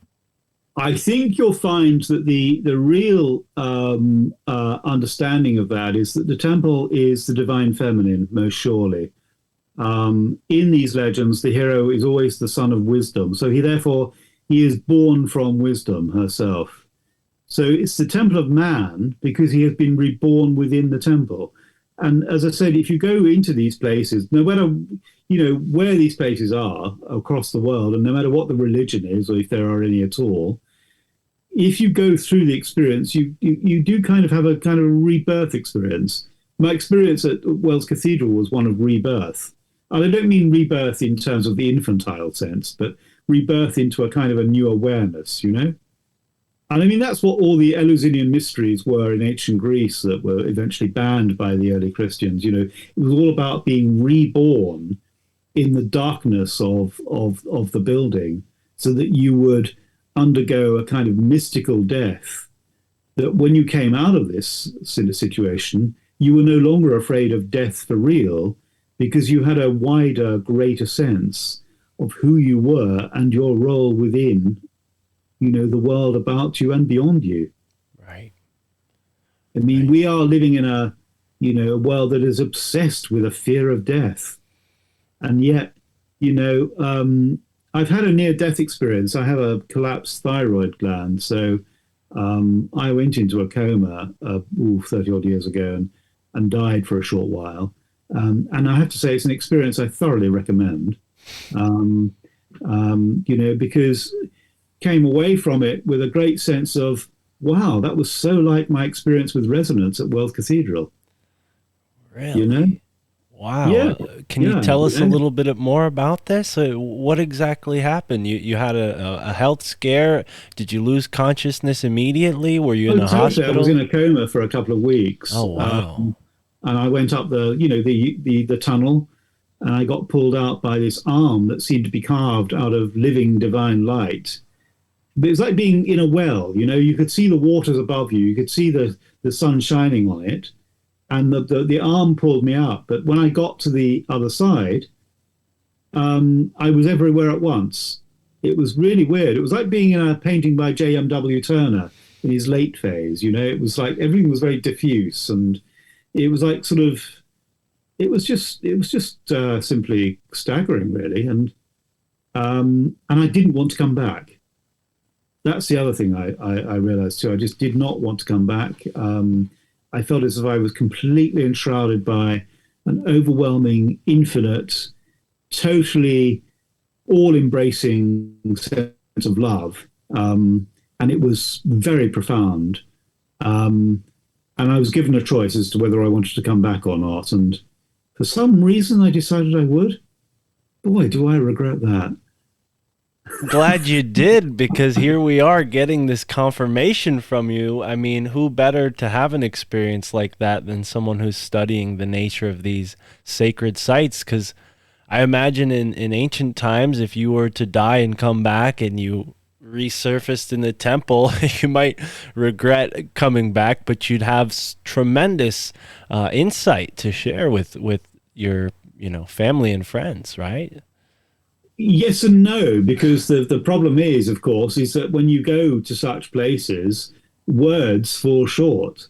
I think you'll find that the real understanding of that is that the temple is the divine feminine, most surely. In these legends, the hero is always the son of wisdom, so he is born from wisdom herself. So it's the temple of man because he has been reborn within the temple. And as I said, if you go into these places, no matter where these places are across the world, and no matter what the religion is or if there are any at all, if you go through the experience, you do kind of have a kind of rebirth experience. My experience at Wells Cathedral was one of rebirth. And I don't mean rebirth in terms of the infantile sense, but rebirth into a kind of a new awareness, you know? And I mean, that's what all the Eleusinian mysteries were in ancient Greece that were eventually banned by the early Christians. You know, it was all about being reborn in the darkness of the building so that you would undergo a kind of mystical death, that when you came out of this situation, you were no longer afraid of death for real because you had a wider, greater sense of who you were and your role within, you know, the world about you and beyond you. Right. I mean, we are living in a, you know, a world that is obsessed with a fear of death. And yet, you know, I've had a near-death experience. I have a collapsed thyroid gland. So I went into a coma 30-odd years ago and died for a short while. And I have to say, it's an experience I thoroughly recommend, you know, because came away from it with a great sense of, wow, that was so like my experience with resonance at Wells Cathedral. Really? You know? Wow. Yeah. Can you tell us a little bit more about this? What exactly happened? You had a health scare. Did you lose consciousness immediately? Were you in a hospital? I was in a coma for a couple of weeks. Oh, wow. And I went up the tunnel, and I got pulled out by this arm that seemed to be carved out of living divine light. But it was like being in a well, you know, you could see the waters above you, you could see the sun shining on it, and the arm pulled me up. But when I got to the other side, I was everywhere at once. It was really weird. It was like being in a painting by J.M.W. Turner in his late phase, you know. It was like everything was very diffuse, and it was like sort of, it was just simply staggering, really. And I didn't want to come back. That's the other thing I realized too. I just did not want to come back. I felt as if I was completely enshrouded by an overwhelming, infinite, totally all-embracing sense of love. And it was very profound. And I was given a choice as to whether I wanted to come back or not. And for some reason, I decided I would. Boy, do I regret that. Glad you did, because here we are getting this confirmation from you. I mean, who better to have an experience like that than someone who's studying the nature of these sacred sites? Because I imagine in ancient times, if you were to die and come back and you resurfaced in the temple, you might regret coming back, but you'd have tremendous insight to share with your, you know, family and friends, right? Yes and no, because the problem is, of course, is that when you go to such places, words fall short.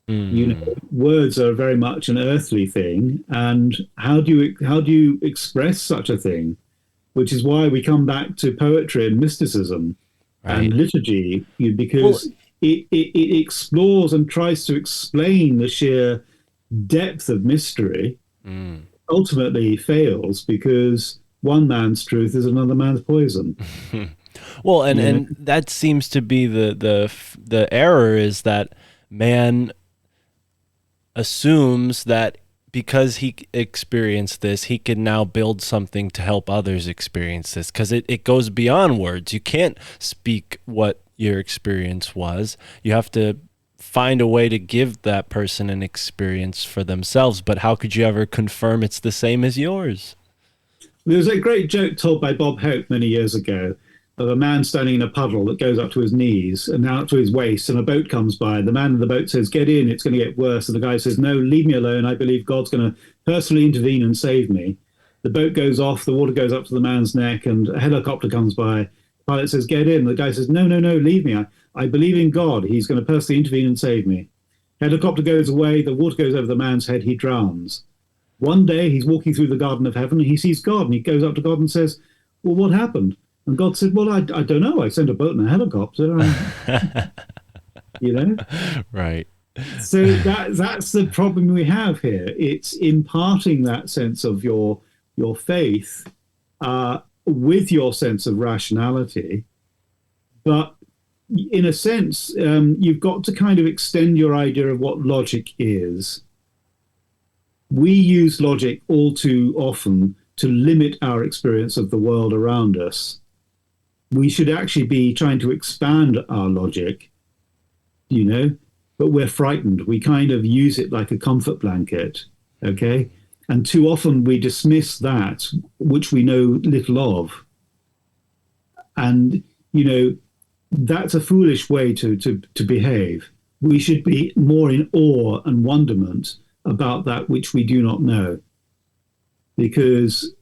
You know, words are very much an earthly thing, and how do you express such a thing? Which is why we come back to poetry and mysticism and liturgy, because it explores and tries to explain the sheer depth of mystery. Ultimately fails because one man's truth is another man's poison. Well, and that seems to be the error, is that man assumes that because he experienced this, he can now build something to help others experience this, because it goes beyond words. You can't speak what your experience was. You have to find a way to give that person an experience for themselves. But how could you ever confirm it's the same as yours? There was a great joke told by Bob Hope many years ago of a man standing in a puddle that goes up to his knees and out to his waist, and a boat comes by. The man in the boat says, "Get in, it's going to get worse." And the guy says, "No, leave me alone. I believe God's going to personally intervene and save me." The boat goes off, the water goes up to the man's neck, and a helicopter comes by. The pilot says, "Get in." The guy says, "No, no, no, leave me. I believe in God. He's going to personally intervene and save me." Helicopter goes away, the water goes over the man's head, he drowns. One day he's walking through the Garden of Heaven and he sees God, and he goes up to God and says, "Well, what happened?" And God said, "Well, I don't know. I sent a boat and a helicopter." You know? Right. So that's the problem we have here. It's imparting that sense of your faith with your sense of rationality, but in a sense, you've got to kind of extend your idea of what logic is. We use logic all too often to limit our experience of the world around us. We should actually be trying to expand our logic, but we're frightened. We kind of use it like a comfort blanket, okay? And too often we dismiss that which we know little of. And, that's a foolish way to behave. We should be more in awe and wonderment about that which we do not know, because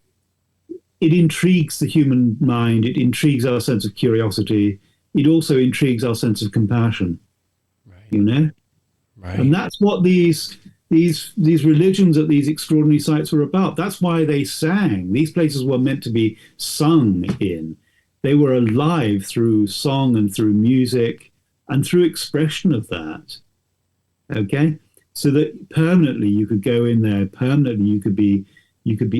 it intrigues the human mind. It intrigues our sense of curiosity. It also intrigues our sense of compassion, Right. And that's what these religions at these extraordinary sites were about. That's why they sang. These places were meant to be sung in. They were alive through song and through music and through expression of that. Okay? So that permanently you could go in there, permanently you could be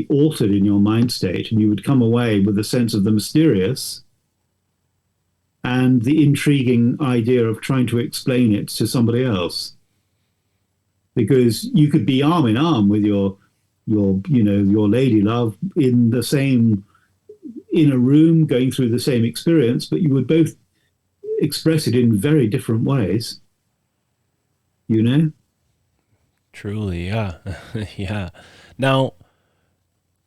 altered in your mind state, and you would come away with a sense of the mysterious and the intriguing idea of trying to explain it to somebody else. Because you could be arm in arm with your lady love in a room going through the same experience, but you would both express it in very different ways. Truly, yeah. Yeah. Now,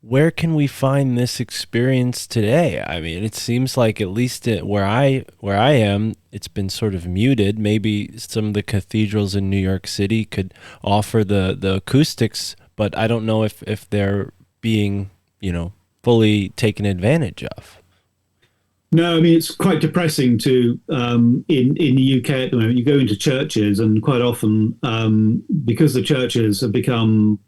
where can we find this experience today? I mean, it seems like at least where I am, it's been sort of muted. Maybe some of the cathedrals in New York City could offer the acoustics, but I don't know if they're being, fully taken advantage of. No, I mean, it's quite depressing to, in the UK at the moment, you go into churches and quite often, because the churches have become,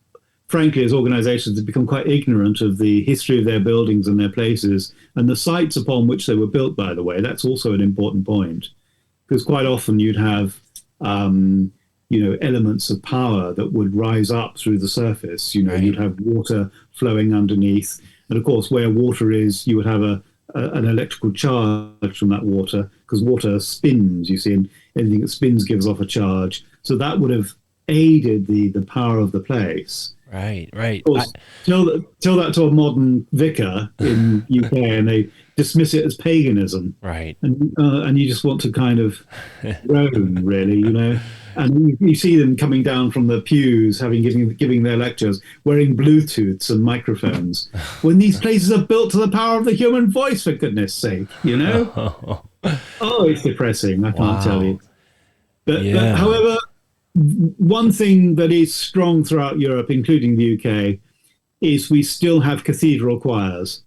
frankly, as organizations, have become quite ignorant of the history of their buildings and their places and the sites upon which they were built, by the way. That's also an important point, because quite often you'd have, elements of power that would rise up through the surface. Right. You'd have water flowing underneath. And of course, where water is, you would have an electrical charge from that water, because water spins, you see, and anything that spins gives off a charge. So that would have aided the power of the place. Right. Of course, tell that to a modern vicar in UK and they dismiss it as paganism. Right. And you just want to kind of groan, really, And you see them coming down from the pews, giving their lectures, wearing Bluetooths and microphones, when these places are built to the power of the human voice, for goodness sake, Oh, it's depressing, I can't tell you. But however, one thing that is strong throughout Europe, including the UK, is we still have cathedral choirs.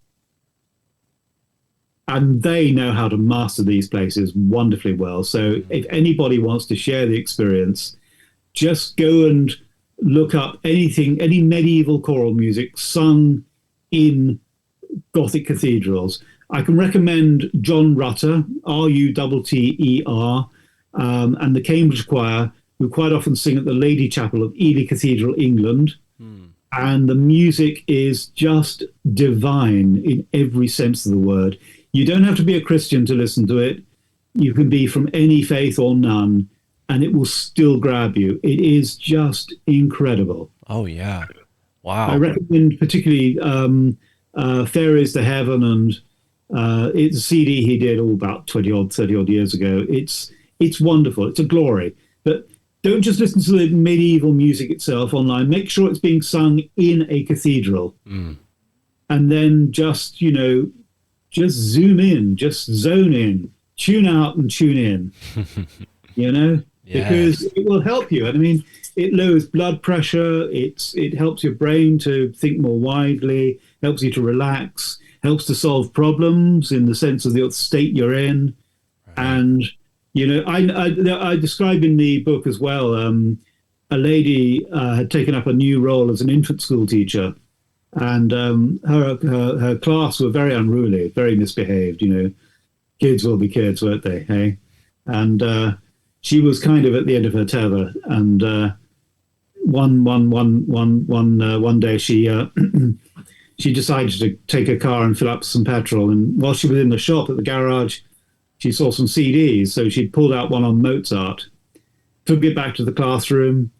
And they know how to master these places wonderfully well. So if anybody wants to share the experience, just go and look up any medieval choral music sung in Gothic cathedrals. I can recommend John Rutter, Rutter, and the Cambridge Choir, who quite often sing at the Lady Chapel of Ely Cathedral, England. And the music is just divine in every sense of the word. You don't have to be a Christian to listen to it. You can be from any faith or none, and it will still grab you. It is just incredible. Oh, yeah. Wow. I recommend particularly Fair is the Heaven, and it's a CD he did about 30 odd years ago. It's wonderful. It's a glory. But don't just listen to the medieval music itself online. Make sure it's being sung in a cathedral. And then just zoom in, just zone in, tune out and tune in, because it will help you. And I mean, it lowers blood pressure. It helps your brain to think more widely, helps you to relax, helps to solve problems in the sense of the state you're in. Right. And, I describe in the book as well, a lady had taken up a new role as an infant school teacher. And her class were very unruly, very misbehaved. Kids will be kids, won't they? Hey, and she was kind of at the end of her tether. And one day she she decided to take her car and fill up some petrol. And while she was in the shop at the garage, she saw some CDs, so she pulled out one on Mozart, took it back to the classroom.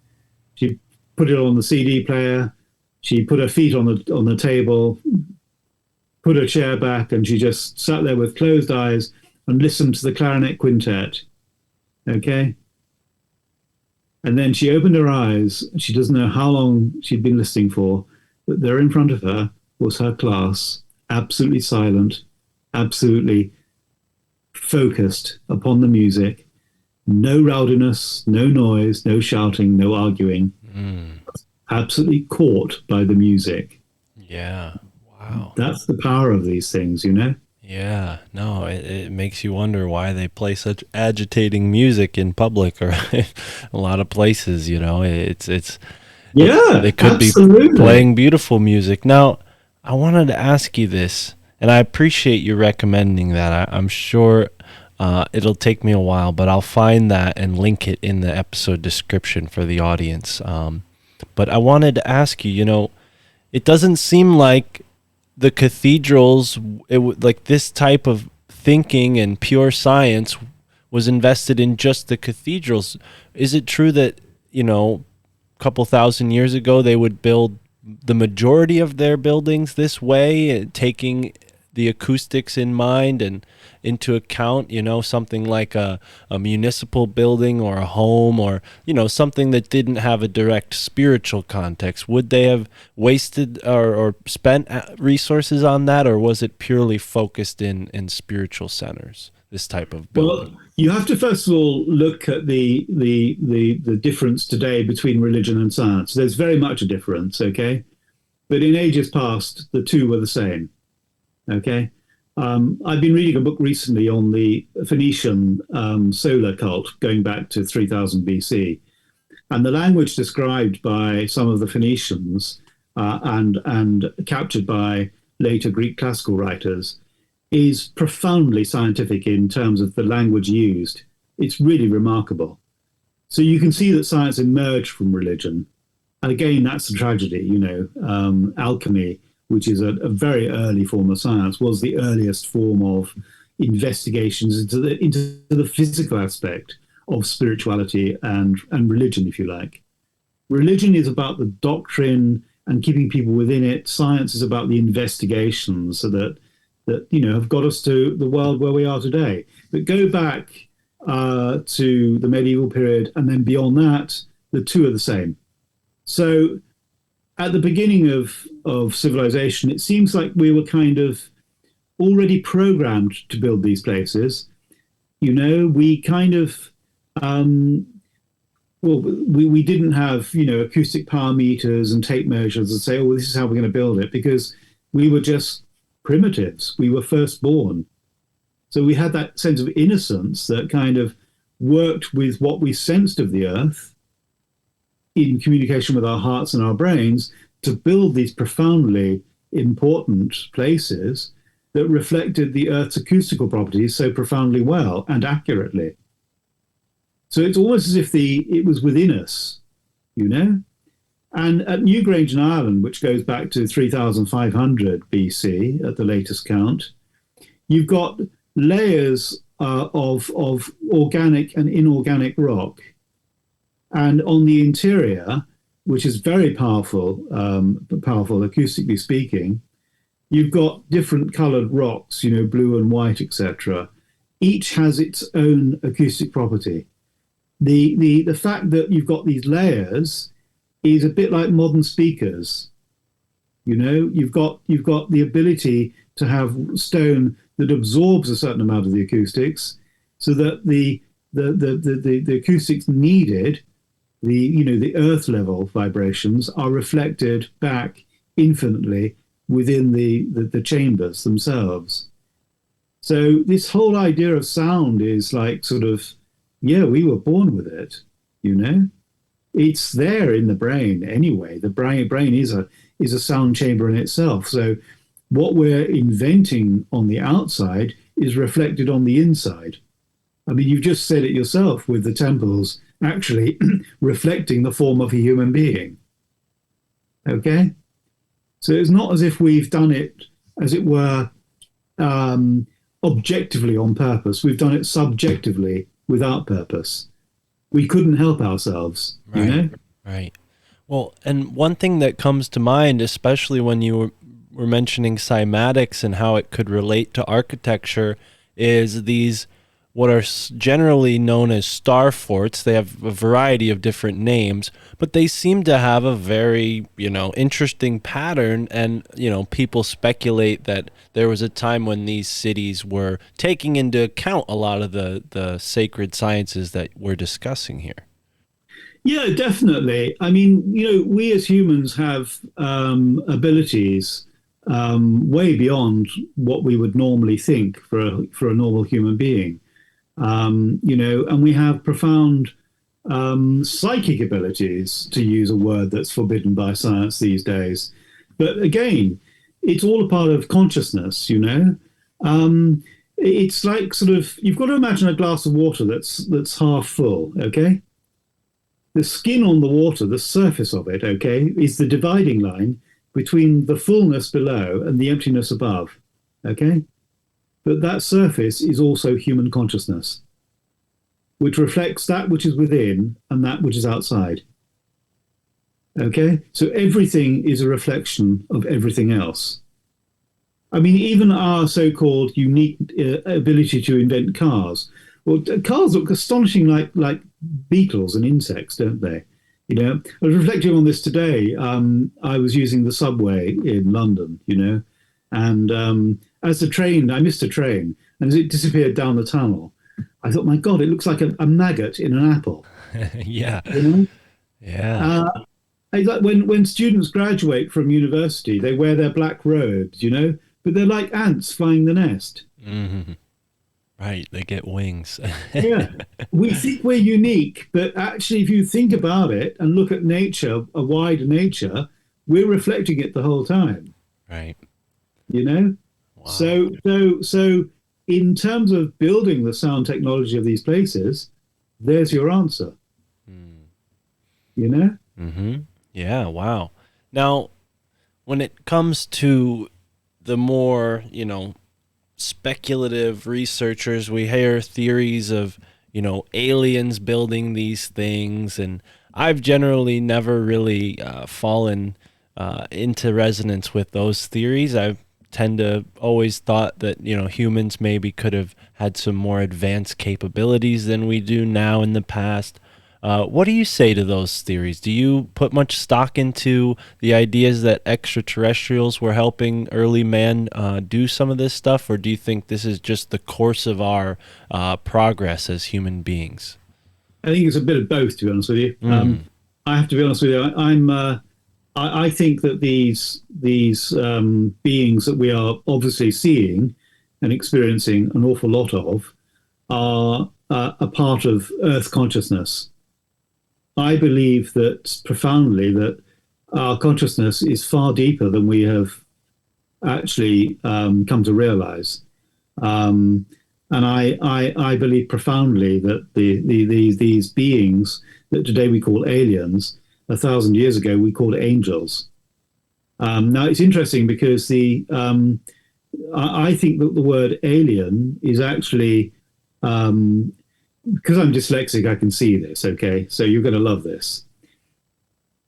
She put it on the CD player. She put her feet on the table, put her chair back, and she just sat there with closed eyes and listened to the clarinet quintet. Okay? And then she opened her eyes. She doesn't know how long she'd been listening for, but there in front of her was her class, absolutely silent, absolutely focused upon the music. No rowdiness, no noise, no shouting, no arguing. Absolutely caught by the music. Yeah. Wow. That's the power of these things, you know? Yeah, no, it makes you wonder why they play such agitating music in public or a lot of places, you know. They could absolutely be playing beautiful music. Now, I wanted to ask you this, and I appreciate you recommending that. I'm sure it'll take me a while, but I'll find that and link it in the episode description for the audience. But I wanted to ask you, you know, it doesn't seem like the cathedrals, like this type of thinking and pure science was invested in just the cathedrals. Is it true that, you know, a couple thousand years ago they would build the majority of their buildings this way, taking the acoustics in mind and into account, you know, something like a municipal building or a home or, you know, something that didn't have a direct spiritual context? Would they have wasted or spent resources on that, or was it purely focused in spiritual centers, this type of building? Well, you have to first of all look at the difference today between religion and science. There's very much a difference, okay? But in ages past, the two were the same, okay? I've been reading a book recently on the Phoenician solar cult going back to 3000 BC. And the language described by some of the Phoenicians and captured by later Greek classical writers is profoundly scientific in terms of the language used. It's really remarkable. So you can see that science emerged from religion. And again, that's the tragedy, you know, alchemy, which is a very early form of science, was the earliest form of investigations into the physical aspect of spirituality and religion, if you like. Religion is about the doctrine and keeping people within it. Science is about the investigations that you know have got us to the world where we are today. But go back to the medieval period, and then beyond that, the two are the same. So at the beginning of civilization, it seems like we were kind of already programmed to build these places. You know, we kind of, we didn't have, you know, acoustic power meters and tape measures and say, oh, well, this is how we're going to build it, because we were just primitives. We were firstborn. So we had that sense of innocence that kind of worked with what we sensed of the earth in communication with our hearts and our brains to build these profoundly important places that reflected the Earth's acoustical properties so profoundly well and accurately. So it's almost as if it was within us, you know? And at Newgrange in Ireland, which goes back to 3500 BC at the latest count, you've got layers of organic and inorganic rock. And on the interior, which is very powerful acoustically speaking, you've got different colored rocks, you know, blue and white, etc. Each has its own acoustic property. The fact that you've got these layers is a bit like modern speakers. You know, you've got the ability to have stone that absorbs a certain amount of the acoustics, so that the acoustics needed, the earth level vibrations are reflected back infinitely within the chambers themselves. So this whole idea of sound is like sort of, yeah, we were born with it, you know? It's there in the brain anyway. The brain is a sound chamber in itself. So what we're inventing on the outside is reflected on the inside. I mean, you've just said it yourself with the temples actually reflecting the form of a human being. Okay? So it's not as if we've done it, as it were, objectively on purpose. We've done it subjectively without purpose. We couldn't help ourselves, you know? Right. Well, and one thing that comes to mind, especially when you were mentioning cymatics and how it could relate to architecture, is these what are generally known as star forts. They have a variety of different names, but they seem to have a very, interesting pattern. And, people speculate that there was a time when these cities were taking into account a lot of the sacred sciences that we're discussing here. Yeah, definitely. I mean, we as humans have abilities way beyond what we would normally think for a normal human being. And we have profound psychic abilities, to use a word that's forbidden by science these days. But again, it's all a part of consciousness, It's like sort of, you've got to imagine a glass of water that's half full, okay? The skin on the water, the surface of it, okay, is the dividing line between the fullness below and the emptiness above, okay? But that surface is also human consciousness, which reflects that which is within and that which is outside. Okay? So everything is a reflection of everything else. I mean, even our so-called unique ability to invent cars. Well, cars look astonishing like beetles and insects, don't they? I was reflecting on this today. I was using the subway in London, and as the train, I missed a train, and as it disappeared down the tunnel, I thought, my God, it looks like a maggot in an apple. Yeah. Yeah. It's like when students graduate from university, they wear their black robes, but they're like ants flying the nest. Mm-hmm. Right, they get wings. Yeah, we think we're unique, but actually, if you think about it and look at nature, a wider nature, we're reflecting it the whole time. Right. Wow. So in terms of building the sound technology of these places, there's your answer. Mm-hmm. Yeah, wow. Now, when it comes to the more, speculative researchers, we hear theories of, aliens building these things, and I've generally never really fallen into resonance with those theories. I tend to always thought that, humans maybe could have had some more advanced capabilities than we do now in the past. What do you say to those theories? Do you put much stock into the ideas that extraterrestrials were helping early man do some of this stuff, or do you think this is just the course of our progress as human beings? I think it's a bit of both, to be honest with you. I have to be honest with you. I think that these beings that we are obviously seeing and experiencing an awful lot of are a part of Earth consciousness. I believe that profoundly that our consciousness is far deeper than we have actually come to realize. And I believe profoundly that these beings that today we call aliens, 1,000 years ago we called angels. Now it's interesting because I think that the word alien is actually because I'm dyslexic, I can see this, okay? So you're going to love this.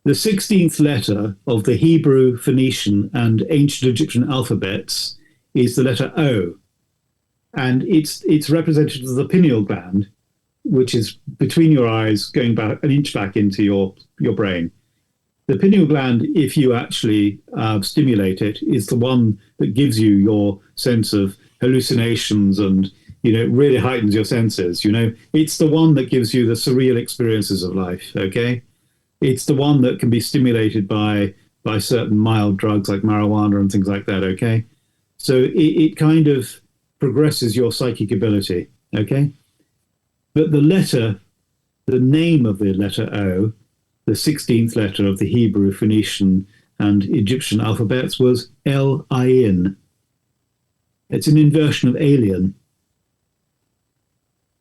The 16th letter of the Hebrew, Phoenician, and ancient Egyptian alphabets is the letter O. And it's representative of the pineal gland, which is between your eyes, going back an inch back into your brain. The pineal gland, if you actually stimulate it, is the one that gives you your sense of hallucinations and really heightens your senses. It's the one that gives you the surreal experiences of life. Okay, it's the one that can be stimulated by certain mild drugs like marijuana and things like that. Okay, so it kind of progresses your psychic ability. Okay, but the name of the letter O, the 16th letter of the Hebrew, Phoenician, and Egyptian alphabets was L-I-N. It's an inversion of alien.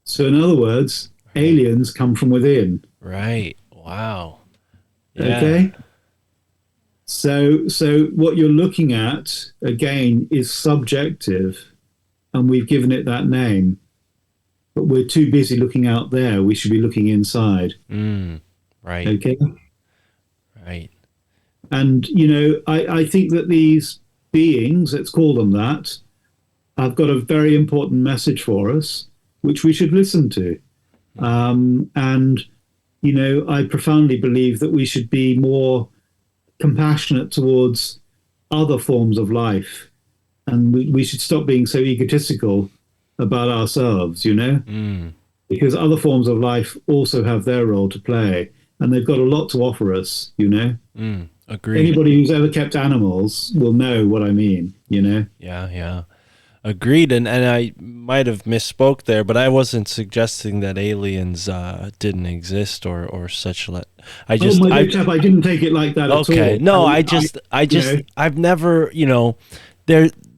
So in other words, aliens come from within. Right. Wow. Yeah. Okay. So what you're looking at again is subjective, and we've given it that name. But we're too busy looking out there. We should be looking inside. Right. Okay. Right. And, I think that these beings, let's call them that, have got a very important message for us, which we should listen to. And, I profoundly believe that we should be more compassionate towards other forms of life. And we should stop being so egotistical about ourselves, because other forms of life also have their role to play, and they've got a lot to offer us, Agreed. Anybody who's ever kept animals will know what I mean, Yeah. Agreed. And I might have misspoke there, but I wasn't suggesting that aliens didn't exist or such. I just, I didn't take it like that at all. Okay. No, I've never,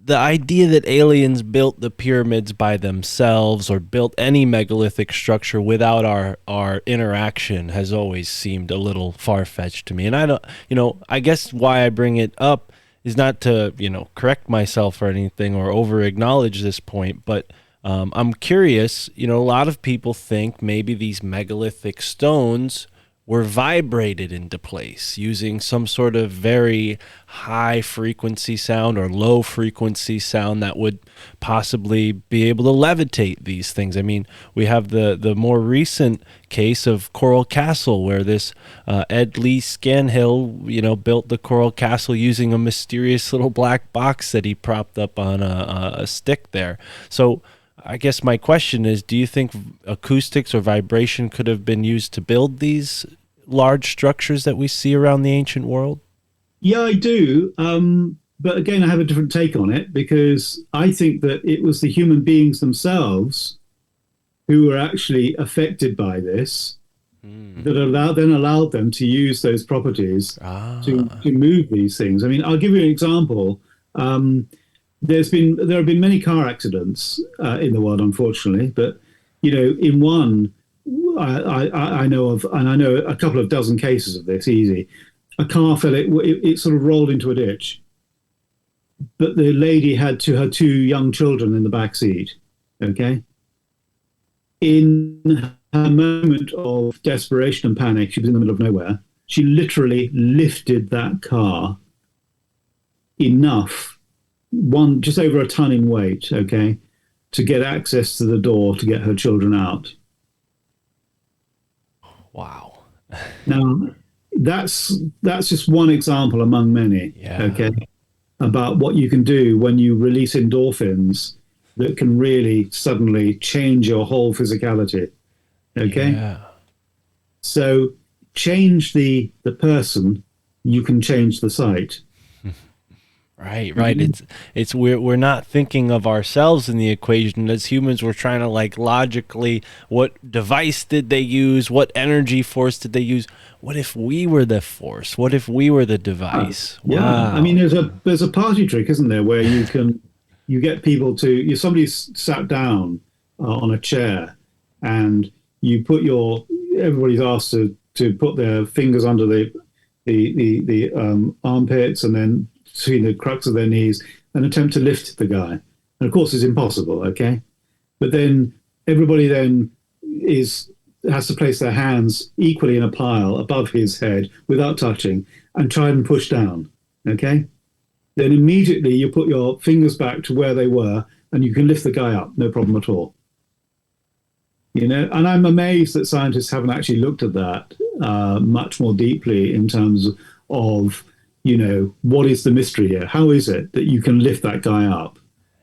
the idea that aliens built the pyramids by themselves or built any megalithic structure without our interaction has always seemed a little far-fetched to me. And I don't, I guess why I bring it up is not to, correct myself or anything or over-acknowledge this point, but I'm curious, a lot of people think maybe these megalithic stones were vibrated into place using some sort of very high frequency sound or low frequency sound that would possibly be able to levitate these things. I mean, we have the more recent case of Coral Castle, where this Ed Lee Scanhill, built the Coral Castle using a mysterious little black box that he propped up on a stick there. So I guess my question is, do you think acoustics or vibration could have been used to build these large structures that we see around the ancient world? Yeah, I do. But again, I have a different take on it, because I think that it was the human beings themselves who were actually affected by this that allowed them to use those properties to move these things. I mean, I'll give you an example. There have been many car accidents in the world, unfortunately, but in one I know of, and I know a couple of dozen cases of this. Easy, a car fell. It sort of rolled into a ditch, but the lady had her two young children in the back seat. Okay, in her moment of desperation and panic, she was in the middle of nowhere. She literally lifted that car enough, just over a ton in weight, okay, to get access to the door to get her children out. Wow. Now, that's just one example among many, okay, about what you can do when you release endorphins that can really suddenly change your whole physicality, okay? Yeah. So change the person, you can change the site. Right. It's we're not thinking of ourselves in the equation. As humans, we're trying to logically, what device did they use? What energy force did they use? What if we were the force? What if we were the device? Yeah. Wow. I mean, there's a party trick, isn't there, where you get people to, somebody's sat down on a chair, and you put everybody's asked to put their fingers under the armpits, and then between the crux of their knees, and attempt to lift the guy. And of course, it's impossible, okay? But then everybody then has to place their hands equally in a pile above his head without touching, and try and push down, okay? Then immediately you put your fingers back to where they were, and you can lift the guy up, no problem at all. And I'm amazed that scientists haven't actually looked at that much more deeply in terms of, what is the mystery here? How is it that you can lift that guy up?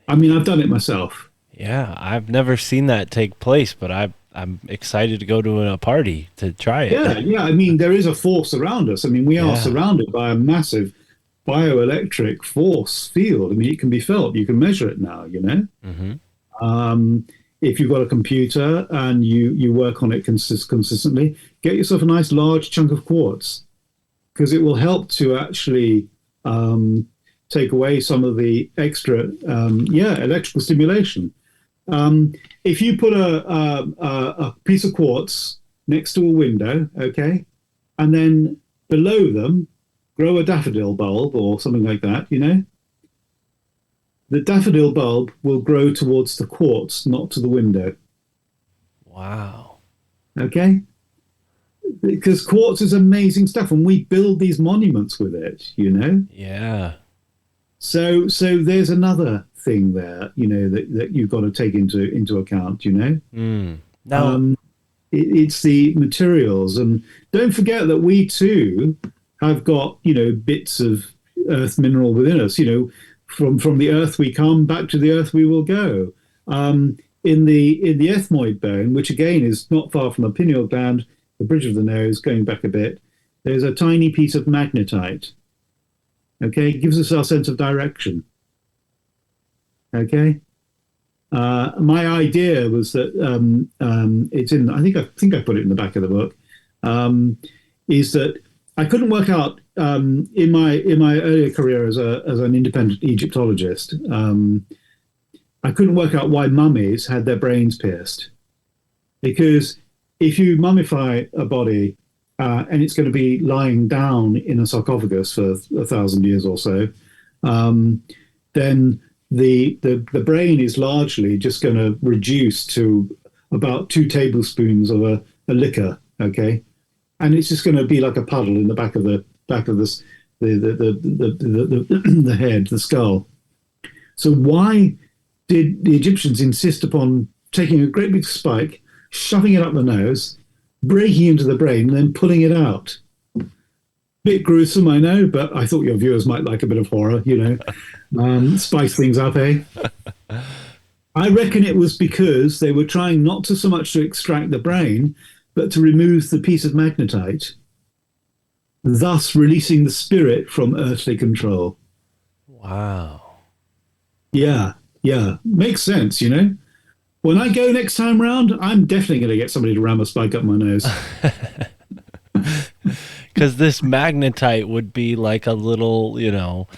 I mean, I've done it myself. Yeah, I've never seen that take place, but I'm excited to go to a party to try it. Yeah. I mean, there is a force around us. I mean, we are surrounded by a massive bioelectric force field. I mean, it can be felt. You can measure it now, If you've got a computer and you work on it consistently, get yourself a nice large chunk of quartz, because it will help to actually take away some of the extra, electrical stimulation. If you put a piece of quartz next to a window, okay, and then below them grow a daffodil bulb or something like that, the daffodil bulb will grow towards the quartz, not to the window. Wow. Okay? Because quartz is amazing stuff, and we build these monuments with it, you know? Yeah. So there's another thing there, you know, that you've got to take into account, you know? Now, It's the materials. And don't forget that we too have got, you know, bits of earth mineral within us, you know, from the earth we come, back to the earth we will go. In the ethmoid bone, which again is not far from the pineal gland, the bridge of the nose, going back a bit, there's a tiny piece of magnetite. Okay, it gives us our sense of direction. Okay. My idea was that it's in. I think I put it in the back of the book. Is that I couldn't work out in my earlier career as an independent Egyptologist. I couldn't work out why mummies had their brains pierced, because if you mummify a body and it's going to be lying down in a sarcophagus for 1,000 years or so, then the brain is largely just going to reduce to about 2 tablespoons of a liquor, okay, and it's just going to be like a puddle in the back of the head, the skull. So why did the Egyptians insist upon taking a great big spike, shoving it up the nose, breaking into the brain, and then pulling it out? Bit gruesome, I know, but I thought your viewers might like a bit of horror, you know, spice things up, eh? I reckon it was because they were trying not to so much to extract the brain, but to remove the piece of magnetite, thus releasing the spirit from earthly control. wow. Yeah, makes sense, you know. When I go next time round, I'm definitely going to get somebody to ram a spike up my nose. Because this magnetite would be like a little, you know,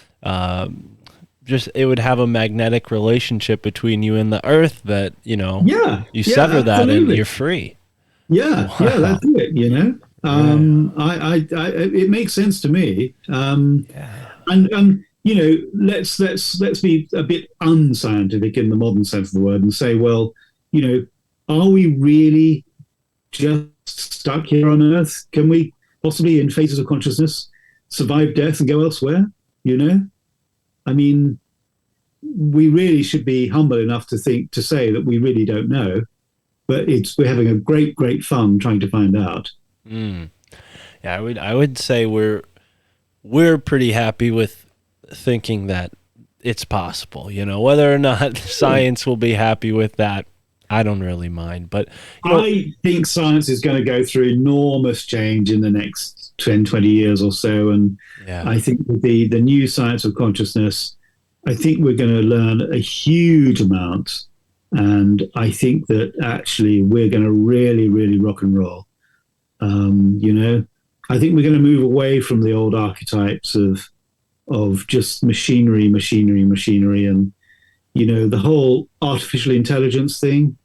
just it would have a magnetic relationship between you and the earth that, you know, you sever that and you're free. Yeah, wow. yeah, that's it, you know. I it makes sense to me. And you know, let's be a bit unscientific in the modern sense of the word and say, well, you know, are we really just stuck here on Earth? Can we possibly, in phases of consciousness, survive death and go elsewhere? You know, I mean, we really should be humble enough to say that we really don't know, but we're having a great fun trying to find out. Yeah, I would say we're pretty happy with thinking that it's possible, you know, whether or not science will be happy with that, I don't really mind. But you know, I think science is going to go through enormous change in the next 10, 20 years or so. And I think with the new science of consciousness, I think we're going to learn a huge amount. And I think that actually we're going to really, really rock and roll. You know, I think we're going to move away from the old archetypes of just machinery, and, you know, the whole artificial intelligence thing.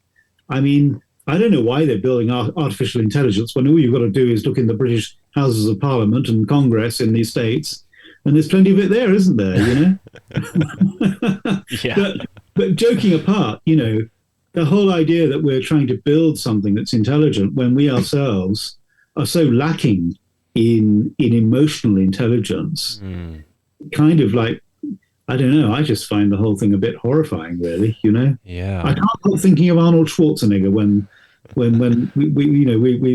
I mean, I don't know why they're building artificial intelligence when all you've got to do is look in the British Houses of Parliament and Congress in these states, and there's plenty of it there, isn't there, you know? yeah. But joking apart, you know, the whole idea that we're trying to build something that's intelligent when we ourselves are so lacking in emotional intelligence, kind of like, I don't know, I just find the whole thing a bit horrifying, really, you know? Yeah. I can't help thinking of Arnold Schwarzenegger when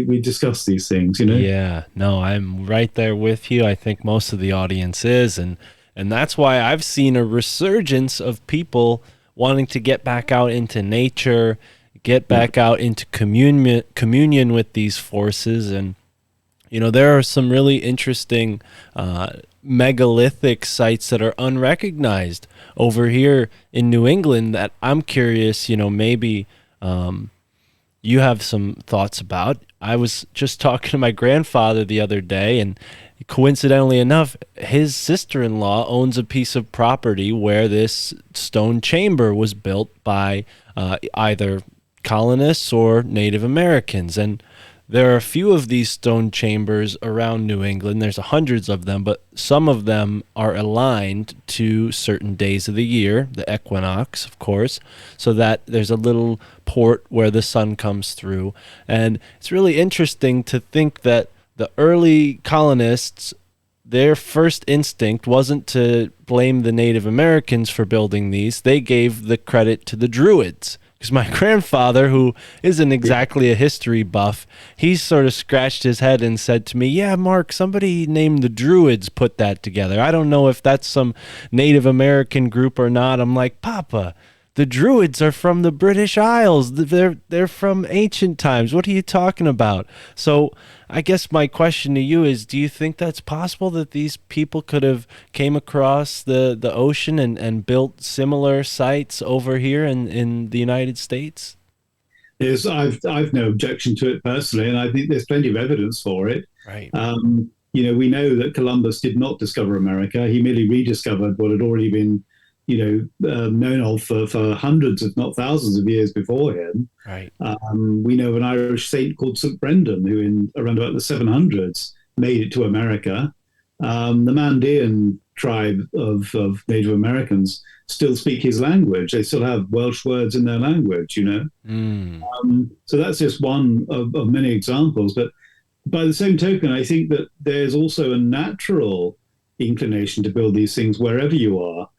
we discuss these things, you know? Yeah, no, I'm right there with you. I think most of the audience is, and that's why I've seen a resurgence of people wanting to get back out into nature, get back out into communion with these forces. And, you know, there are some really interesting megalithic sites that are unrecognized over here in New England that I'm curious, you know, maybe you have some thoughts about. I was just talking to my grandfather the other day, and coincidentally enough, his sister-in-law owns a piece of property where this stone chamber was built by either colonists or Native Americans. And There are a few of these stone chambers around New England. There's hundreds of them, but some of them are aligned to certain days of the year, the equinox, of course, so that there's a little port where the sun comes through. And it's really interesting to think that the early colonists, their first instinct wasn't to blame the Native Americans for building these. They gave the credit to the Druids. Because my grandfather, who isn't exactly a history buff, he sort of scratched his head and said to me, yeah, Mark, somebody named the Druids put that together. I don't know if that's some Native American group or not. I'm like, Papa, the Druids are from the British Isles. They're from ancient times. What are you talking about? So I guess my question to you is, do you think that's possible that these people could have came across the ocean and built similar sites over here in the United States? Yes, I've no objection to it personally, and I think there's plenty of evidence for it. Right. We know that Columbus did not discover America. He merely rediscovered what had already been known of for hundreds, if not thousands of years before him. Right. We know an Irish saint called St. Brendan, who in around about the 700s made it to America. The Mandaean tribe of Native Americans still speak his language. They still have Welsh words in their language, So that's just one of many examples. But by the same token, I think that there's also a natural inclination to build these things wherever you are.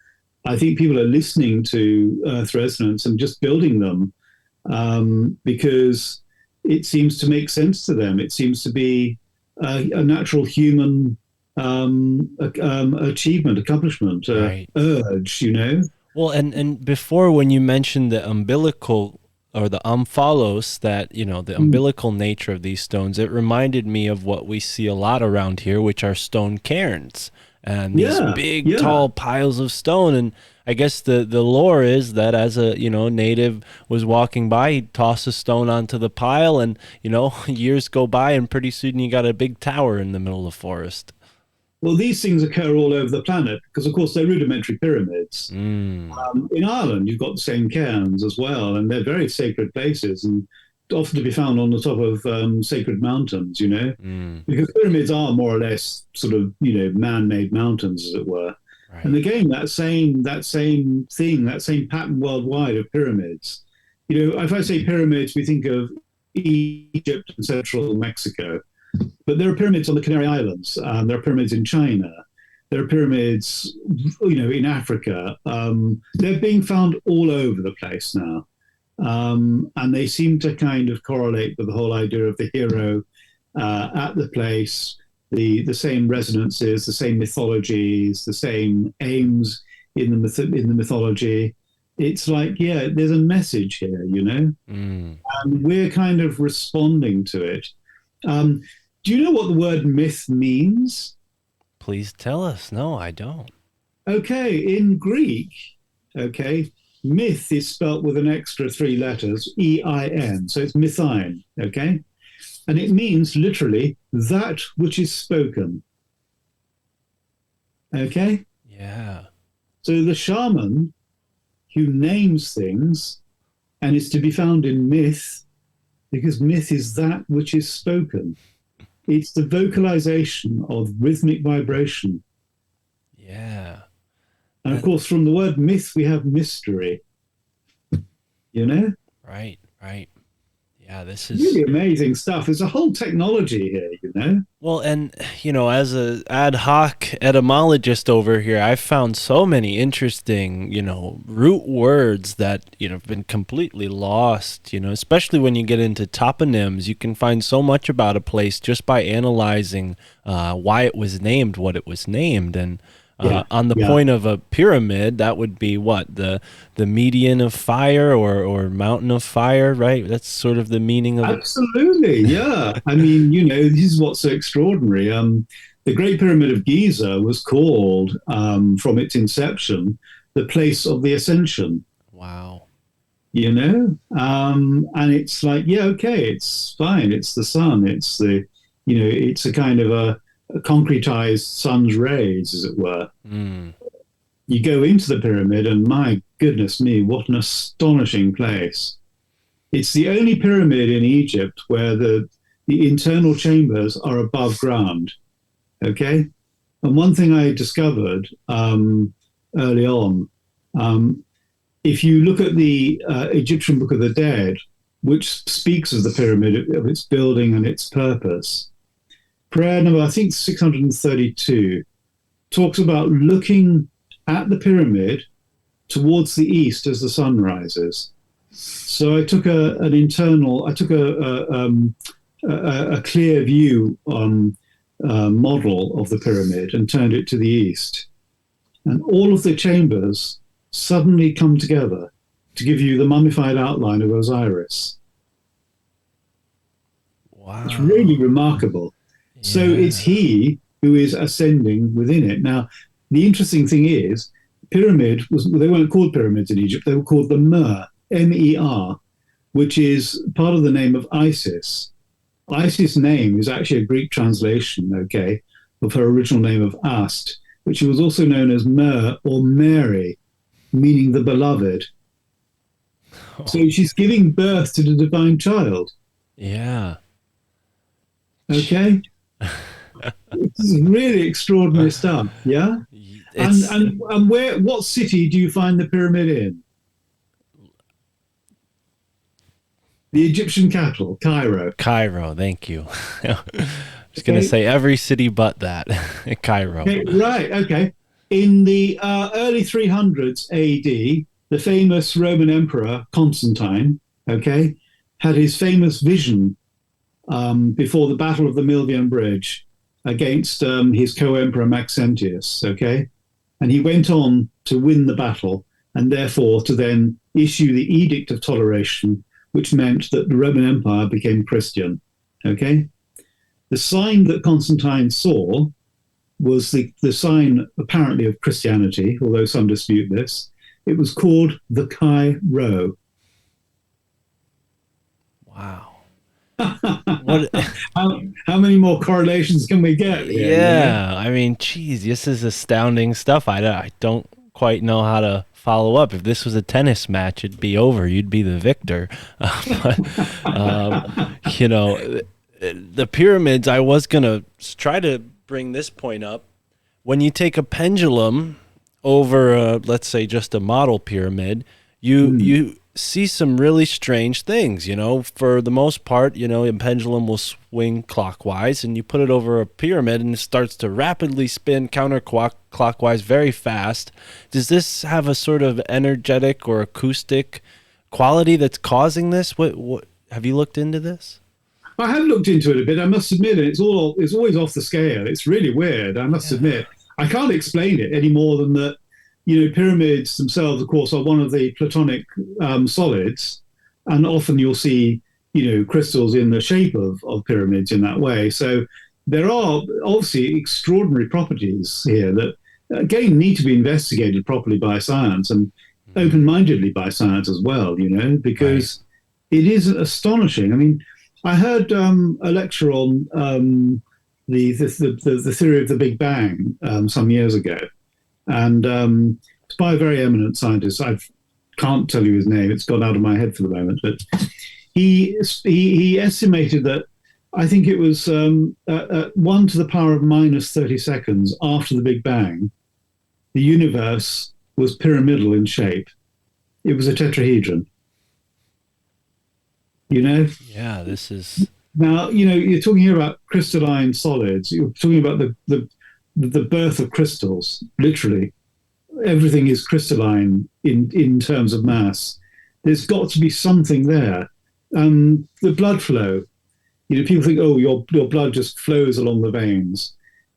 I think people are listening to Earth resonance and just building them because it seems to make sense to them. It seems to be a natural human achievement, accomplishment, right. Urge, Well, and before, when you mentioned the umbilical or the Omphalos, that, the umbilical nature of these stones, it reminded me of what we see a lot around here, which are stone cairns. And these big, tall piles of stone. And I guess the lore is that as a, native was walking by, he'd toss a stone onto the pile and, years go by and pretty soon you got a big tower in the middle of the forest. Well, these things occur all over the planet because, of course, they're rudimentary pyramids. In Ireland, you've got the same cairns as well, and they're very sacred places and often to be found on the top of sacred mountains, because pyramids are more or less sort of, man-made mountains, as it were. Right. And again, that same thing, that same pattern worldwide of pyramids. If I say pyramids, we think of Egypt and central Mexico. But there are pyramids on the Canary Islands. There are pyramids in China. There are pyramids, in Africa. They're being found all over the place now. And they seem to kind of correlate with the whole idea of the hero at the place, the same resonances, the same mythologies, the same aims in the mythology. It's like, there's a message here, and we're kind of responding to it. Do you know what the word myth means? Please tell us. No, I don't. Okay, in Greek, myth is spelt with an extra 3 letters, E-I-N, so it's mythine, okay? And it means literally that which is spoken. Okay? Yeah. So the shaman who names things and is to be found in myth, because myth is that which is spoken. It's the vocalization of rhythmic vibration. Yeah. And of course, from the word myth, we have mystery. Right. Yeah, this is really amazing stuff. There's a whole technology here, Well, and, as a ad hoc etymologist over here, I've found so many interesting, root words that, have been completely lost, especially when you get into toponyms. You can find so much about a place just by analyzing why it was named what it was named. And on the point of a pyramid, that would be what? The median of fire or mountain of fire, right? That's sort of the meaning of Absolutely, yeah. I mean, this is what's so extraordinary. The Great Pyramid of Giza was called, from its inception, the place of the Ascension. Wow. And it's like, it's fine. It's the sun. It's it's a kind of a concretized sun's rays, as it were. You go into the pyramid and my goodness me, what an astonishing place. It's the only pyramid in Egypt where the the internal chambers are above ground. Okay, and one thing I discovered early on, if you look at the Egyptian Book of the Dead, which speaks of the pyramid, of its building and its purpose, prayer number, I think 632, talks about looking at the pyramid towards the east as the sun rises. So I took a clear view model of the pyramid and turned it to the east. And all of the chambers suddenly come together to give you the mummified outline of Osiris. Wow. It's really remarkable. Yeah. So it's he who is ascending within it. Now, the interesting thing is, they weren't called pyramids in Egypt, they were called the Mer, M-E-R, which is part of the name of Isis. Isis' name is actually a Greek translation, okay, of her original name of Ast, which was also known as Mer or Mary, meaning the beloved. Oh. So she's giving birth to the divine child. Yeah. Okay. This is really extraordinary stuff. Yeah. And what city do you find the pyramid in? The Egyptian capital, Cairo. Cairo, thank you. I was going to say every city but that, Cairo. Okay, right, okay. In the early 300s AD, the famous Roman Emperor Constantine, okay, had his famous vision before the Battle of the Milvian Bridge against his co-emperor Maxentius, okay? And he went on to win the battle and therefore to then issue the Edict of Toleration, which meant that the Roman Empire became Christian, okay? The sign that Constantine saw was the sign apparently of Christianity, although some dispute this. It was called the Chi Rho. Wow. What? How many more correlations can we get? Yeah, I mean, geez, this is astounding stuff. I don't quite know how to follow up. If this was a tennis match, it'd be over. You'd be the victor. But, you know, the pyramids, I was going to try to bring this point up. When you take a pendulum over, let's say, just a model pyramid, you see some really strange things, you know. For the most part, you know, a pendulum will swing clockwise, and you put it over a pyramid and it starts to rapidly spin counterclockwise very fast. Does this have a sort of energetic or acoustic quality that's causing this? What have you looked into this? I have looked into it a bit. I must admit, it's always off the scale. It's really weird. I must admit, I can't explain it any more than that. You know, pyramids themselves, of course, are one of the Platonic solids, and often you'll see, you know, crystals in the shape of pyramids in that way. So there are obviously extraordinary properties here that, again, need to be investigated properly by science and open-mindedly by science as well, you know, because it is astonishing. I mean, I heard a lecture on the theory of the Big Bang some years ago. And it's by a very eminent scientist. I can't tell you his name. It's gone out of my head for the moment. But he estimated that, I think it was 1 to the power of minus 30 seconds after the Big Bang, the universe was pyramidal in shape. It was a tetrahedron. You know? Yeah, this is... Now, you know, you're talking here about crystalline solids. You're talking about the birth of crystals, literally. Everything is crystalline in terms of mass. There's got to be something there. The blood flow, you know, people think, oh, your blood just flows along the veins.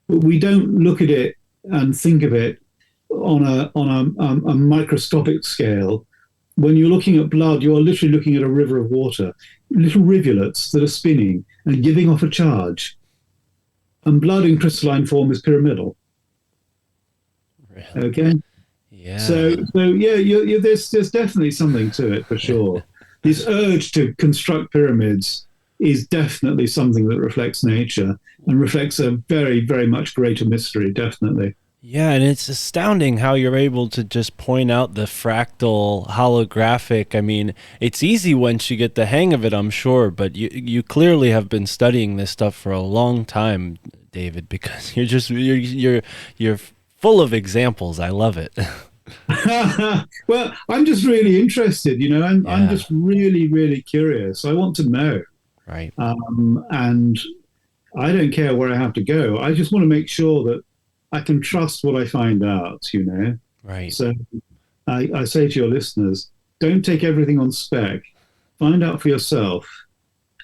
But we don't look at it and think of it on a microscopic scale. When you're looking at blood, you're literally looking at a river of water, little rivulets that are spinning and giving off a charge. And blood in crystalline form is pyramidal. Really? Okay. Yeah. So yeah, there's definitely something to it for sure. This urge to construct pyramids is definitely something that reflects nature and reflects a very, very much greater mystery. Definitely. Yeah, and it's astounding how you're able to just point out the fractal holographic. I mean, it's easy once you get the hang of it, I'm sure, but you clearly have been studying this stuff for a long time, David, because you're full of examples. I love it. Well, I'm just really interested, I'm Yeah, just really, really curious. I want to know. right, And I don't care where I have to go. I just want to make sure that I can trust what I find out. right. So I say to your listeners, don't take everything on spec. Find out for yourself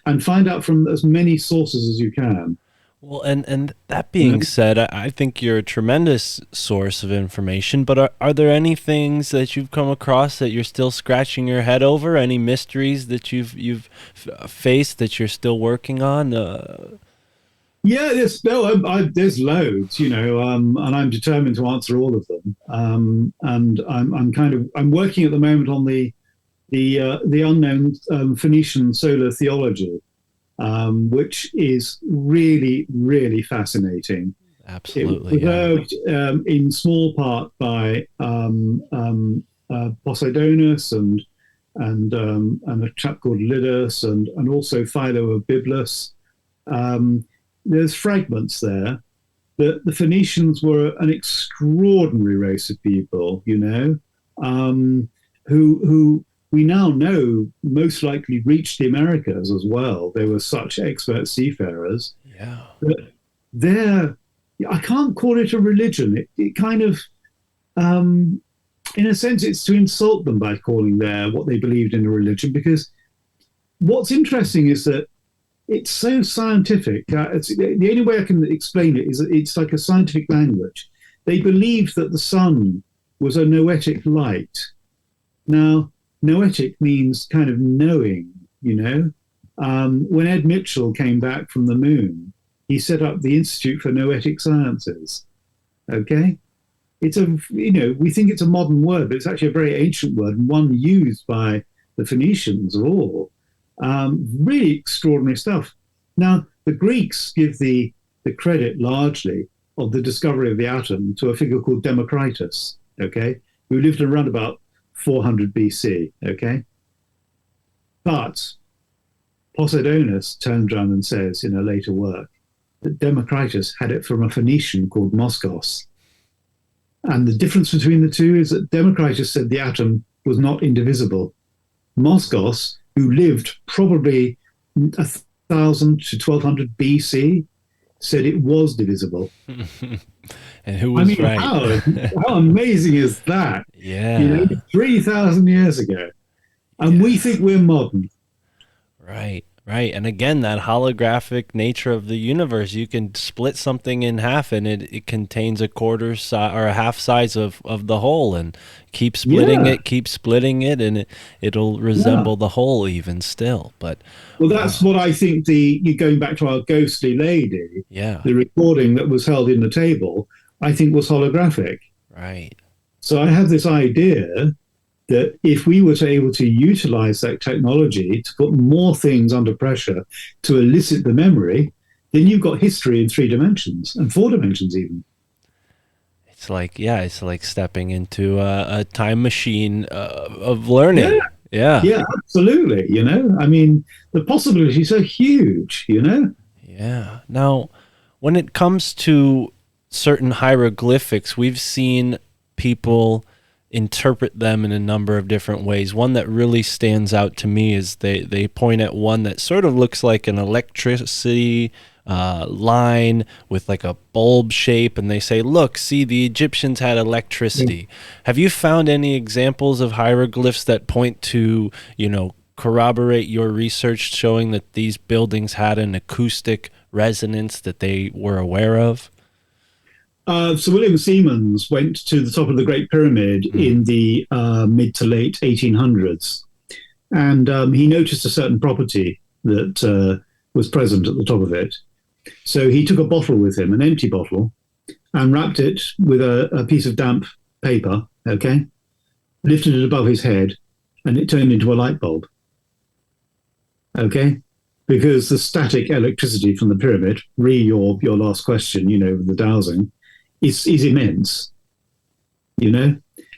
and find out from as many sources as you can. Well, and that You know? being said, I think you're a tremendous source of information, but are there any things that you've come across that you're still scratching your head over? Any mysteries that faced that you're still working on? Yeah, there's no, there's loads, and I'm determined to answer all of them. And I'm working at the moment on the unknown Phoenician solar theology, which is really, really fascinating. It was Absolutely, yeah. preserved in small part by Poseidonus and a chap called Lydus and also Philo of Byblos. Um, there's fragments there that the Phoenicians were an extraordinary race of people, who we now know most likely reached the Americas as well. They were such expert seafarers. Yeah. But they're, I can't call it a religion. It kind of, um, in a sense, it's to insult them by calling what they believed in a religion, because what's interesting is that it's so scientific. The only way I can explain it is that it's like a scientific language. They believed that the sun was a noetic light. Now, noetic means kind of knowing. When Ed Mitchell came back from the moon, he set up the Institute for Noetic Sciences. Okay? We think it's a modern word, but it's actually a very ancient word and one used by the Phoenicians of all. Really extraordinary stuff. Now, the Greeks give the credit largely of the discovery of the atom to a figure called Democritus, okay, who lived around about 400 BC, okay? But Poseidonus turns around and says in a later work that Democritus had it from a Phoenician called Moschos. And the difference between the two is that Democritus said the atom was not indivisible. Moschos, who lived probably 1,000 to 1,200 BC, said it was divisible. And who was right? How amazing is that? Yeah. 3,000 years ago. And we think we're modern. Right, right. And again, that holographic nature of the universe, you can split something in half and it contains a quarter size or a half size of the whole, and keep splitting it, and it'll resemble the whole even still. But well, that's what I think you're going back to our ghostly lady, the recording that was held in the table, I think was holographic. Right. So I have this idea that if we were able to utilize that technology to put more things under pressure to elicit the memory, then you've got history in 3 dimensions and 4 dimensions even. It's like stepping into a time machine of learning. Yeah, absolutely. I mean, the possibilities are huge. Yeah. Now, when it comes to certain hieroglyphics, we've seen people interpret them in a number of different ways. One that really stands out to me is they point at one that sort of looks like an electricity line with like a bulb shape, and they say, look, see, the Egyptians had electricity. Have you found any examples of hieroglyphs that point to, corroborate your research showing that these buildings had an acoustic resonance that they were aware of? Sir William Siemens went to the top of the Great Pyramid in the mid to late 1800s, and he noticed a certain property that was present at the top of it. So he took a bottle with him, an empty bottle, and wrapped it with a piece of damp paper, okay, lifted it above his head, and it turned into a light bulb, okay? Because the static electricity from the pyramid, your last question, with the dowsing, is immense, you know.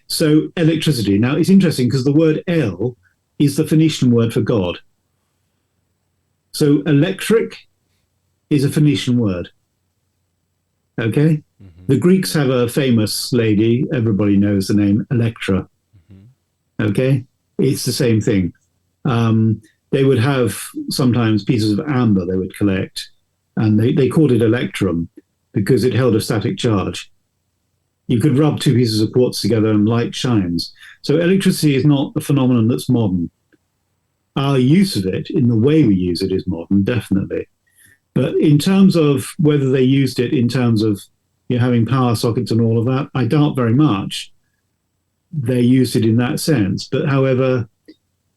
So electricity. Now it's interesting because the word El is the Phoenician word for God. So electric is a Phoenician word. Okay. The Greeks have a famous lady, everybody knows the name Electra. Okay, it's the same thing. They would have sometimes pieces of amber they would collect, and they called it electrum because it held a static charge. You could rub two pieces of quartz together and light shines. So electricity is not a phenomenon that's modern. Our use of it, in the way we use it, is modern, definitely. But in terms of whether they used it in terms of having power sockets and all of that, I doubt very much they used it in that sense. But however,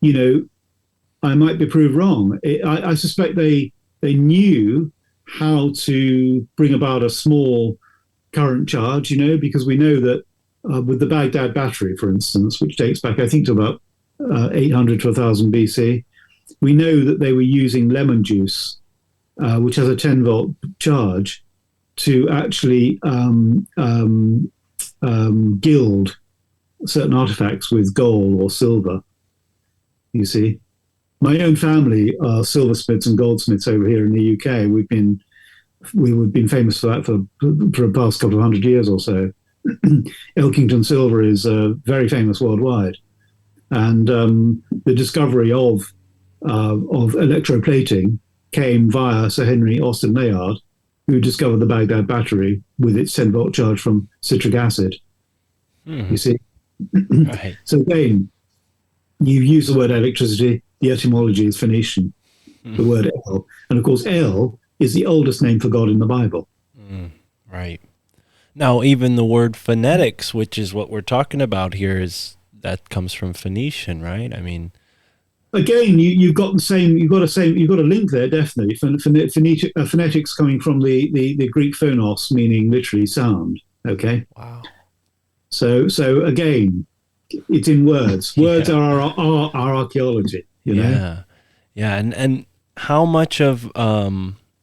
I might be proved wrong. I suspect they knew how to bring about a small current charge, because we know that with the Baghdad battery, for instance, which dates back, I think, to about 800 to 1000 BC, we know that they were using lemon juice, which has a 10-volt charge, to actually gild certain artifacts with gold or silver. You see, my own family are silversmiths and goldsmiths over here in the UK. We've been famous for that for the past couple of 100 years or so. Elkington silver is very famous worldwide, and the discovery of electroplating came via Sir Henry Austin Layard, who discovered the Baghdad battery with its 10-volt charge from citric acid. You see? Right. So again, you use the word electricity, the etymology is Phoenician, the word El. And of course, El is the oldest name for God in the Bible. Right. Now, even the word phonetics, which is what we're talking about here, that comes from Phoenician, right? I mean, again, you've got a link there, definitely. Phonetics coming from the Greek phonos, meaning literally sound. Okay. Wow. So again, it's in words. Words are our archaeology. Yeah. And how much of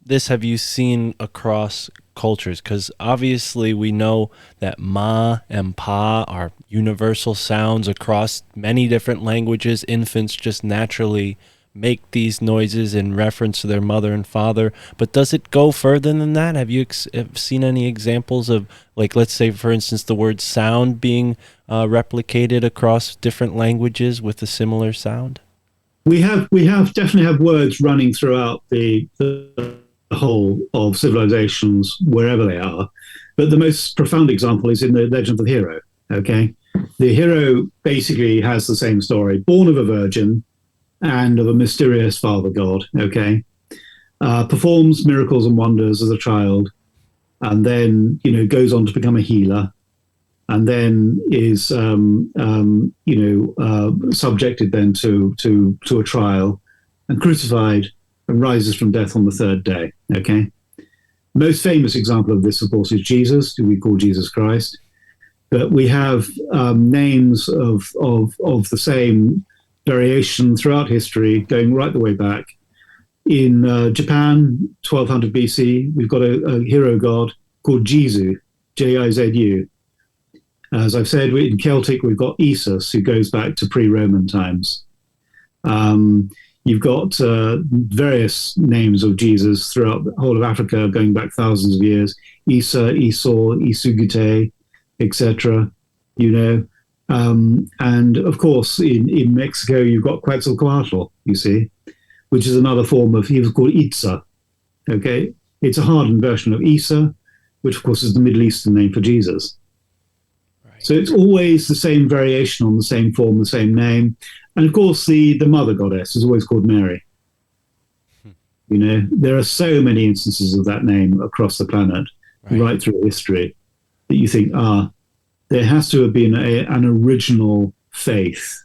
this have you seen across cultures? Because obviously we know that ma and pa are universal sounds across many different languages. Infants just naturally make these noises in reference to their mother and father. But does it go further than that? Have you seen any examples of, like, let's say, for instance, the word sound being replicated across different languages with a similar sound? We definitely have words running throughout the whole of civilizations wherever they are. But the most profound example is in the legend of the hero. Okay, the hero basically has the same story: born of a virgin and of a mysterious father god. Okay, performs miracles and wonders as a child, and then goes on to become a healer, and then is subjected then to a trial and crucified and rises from death on the third day. Okay, most famous example of this, of course, is Jesus, who we call Jesus Christ. But we have names of the same variation throughout history, going right the way back. In Japan, 1200 BC, we've got a hero god called Gizu, Jizu. As I've said, in Celtic, we've got Isus, who goes back to pre-Roman times. You've got various names of Jesus throughout the whole of Africa, going back thousands of years: Isa, Esau, Isugite, etc. And of course, in Mexico, you've got Quetzalcoatl, you see, which is another form of, he was called Itza. Okay, it's a hardened version of Isa, which of course is the Middle Eastern name for Jesus. Right. So it's always the same variation on the same form, the same name. And of course, the mother goddess is always called Mary. There are so many instances of that name across the planet, right through history, that you think, there has to have been an original faith.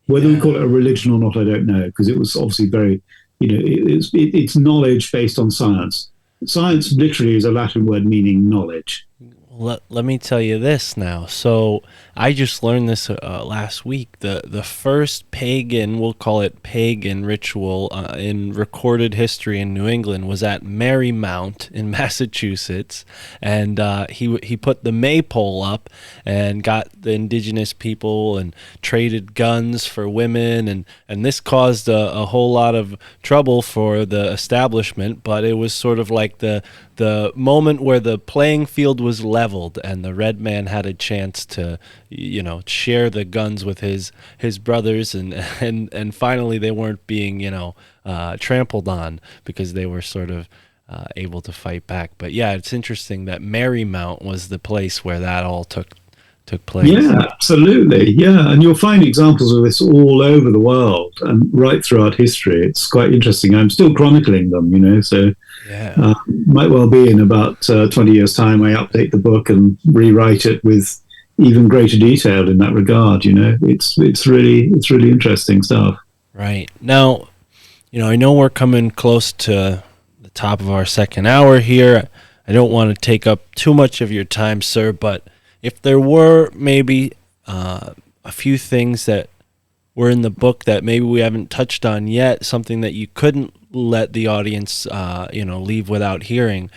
Whether we call it a religion or not, I don't know, because it was obviously very, it's knowledge based on science. Science literally is a Latin word meaning knowledge. Let me tell you this now. So I just learned this last week. The first pagan, we'll call it pagan ritual in recorded history in New England was at Marymount in Massachusetts, and he put the maypole up and got the indigenous people and traded guns for women, and this caused a whole lot of trouble for the establishment. But it was sort of like the moment where the playing field was leveled and the red man had a chance to, share the guns with his brothers, and finally they weren't being, trampled on because they were sort of able to fight back. But yeah, it's interesting that Marymount was the place where that all took place. Yeah, absolutely. Yeah, and you'll find examples of this all over the world and right throughout history. It's quite interesting. I'm still chronicling them, so yeah. Might well be in about 20 years' time I update the book and rewrite it with even greater detail in that regard. It's really interesting stuff. Right. Now, I know we're coming close to the top of our second hour here. I don't want to take up too much of your time, sir, but if there were maybe a few things that were in the book that maybe we haven't touched on yet, something that you couldn't let the audience, leave without hearing,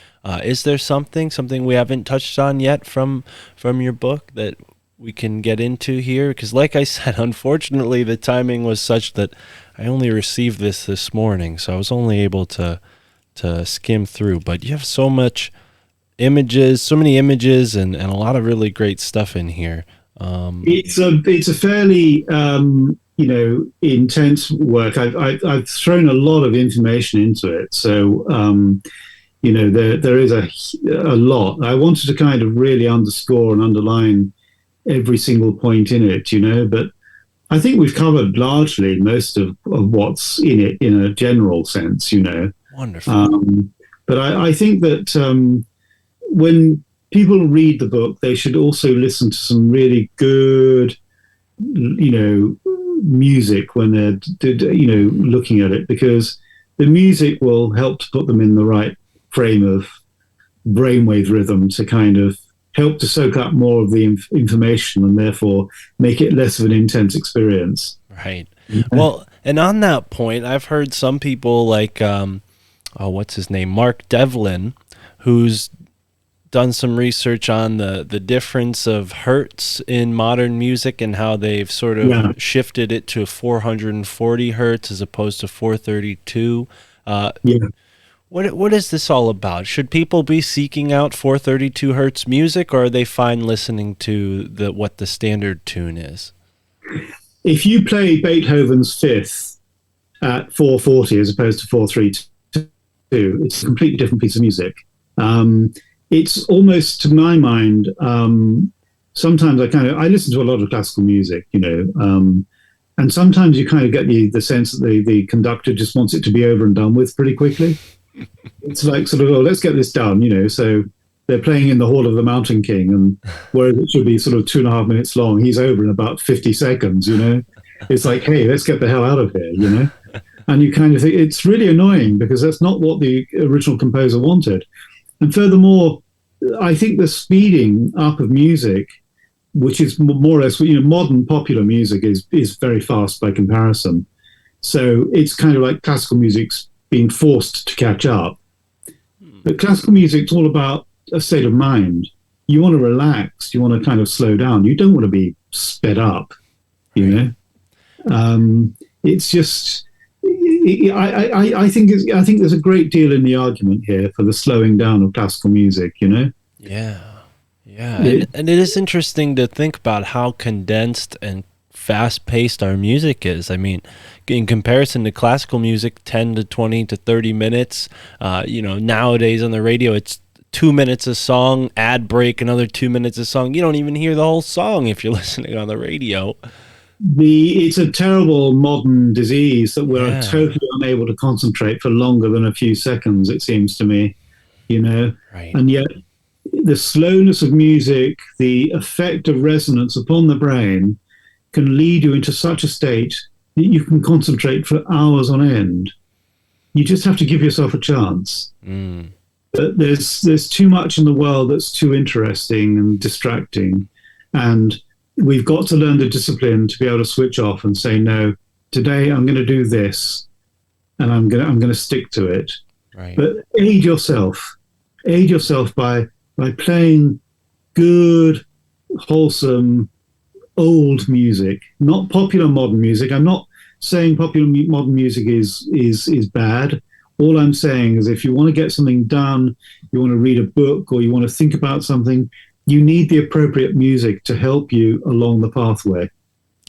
is there something we haven't touched on yet from your book that we can get into here? Because like I said, unfortunately, the timing was such that I only received this morning, so I was only able to skim through. But you have so many images, and a lot of really great stuff in here. It's a fairly intense work. I've thrown a lot of information into it, so there is a lot. I wanted to kind of really underscore and underline every single point in it, but I think we've covered largely most of what's in it in a general sense, Wonderful. But I think that when people read the book, they should also listen to some really good, music when they're, looking at it, because the music will help to put them in the right frame of brainwave rhythm to kind of help to soak up more of the information and therefore make it less of an intense experience. Right. Well, and on that point, I've heard some people like, what's his name? Mark Devlin, who's done some research on the difference of hertz in modern music and how they've sort of shifted it to 440 hertz as opposed to 432. What is this all about? Should people be seeking out 432 hertz music, or are they fine listening to what the standard tune is? If you play Beethoven's Fifth at 440 as opposed to 432, it's a completely different piece of music. It's almost, to my mind, sometimes I listen to a lot of classical music, and sometimes you kind of get the sense that the conductor just wants it to be over and done with pretty quickly. It's like sort of, let's get this done, so they're playing in the Hall of the Mountain King, and whereas it should be sort of 2.5 minutes long, he's over in about 50 seconds, It's like, hey, let's get the hell out of here, And you kind of think it's really annoying because that's not what the original composer wanted. And furthermore, I think the speeding up of music, which is more or less, modern popular music is very fast by comparison. So it's kind of like classical music's being forced to catch up. But classical music's all about a state of mind. You want to relax. You want to kind of slow down. You don't want to be sped up, It's just... I think there's a great deal in the argument here for the slowing down of classical music, Yeah. And it is interesting to think about how condensed and fast-paced our music is. I mean, in comparison to classical music, 10 to 20 to 30 minutes, nowadays on the radio, it's 2 minutes a song, ad break, another 2 minutes a song. You don't even hear the whole song if you're listening on the radio. It's a terrible modern disease that we're totally unable to concentrate for longer than a few seconds, it seems to me, Right. And yet the slowness of music, the effect of resonance upon the brain can lead you into such a state that you can concentrate for hours on end. You just have to give yourself a chance. But there's too much in the world that's too interesting and distracting, and we've got to learn the discipline to be able to switch off and say, no, today I'm going to do this, and I'm going to stick to it. Right. But aid yourself by playing good, wholesome, old music, not popular modern music. I'm not saying popular modern music is bad. All I'm saying is if you want to get something done, you want to read a book, or you want to think about something, you need the appropriate music to help you along the pathway.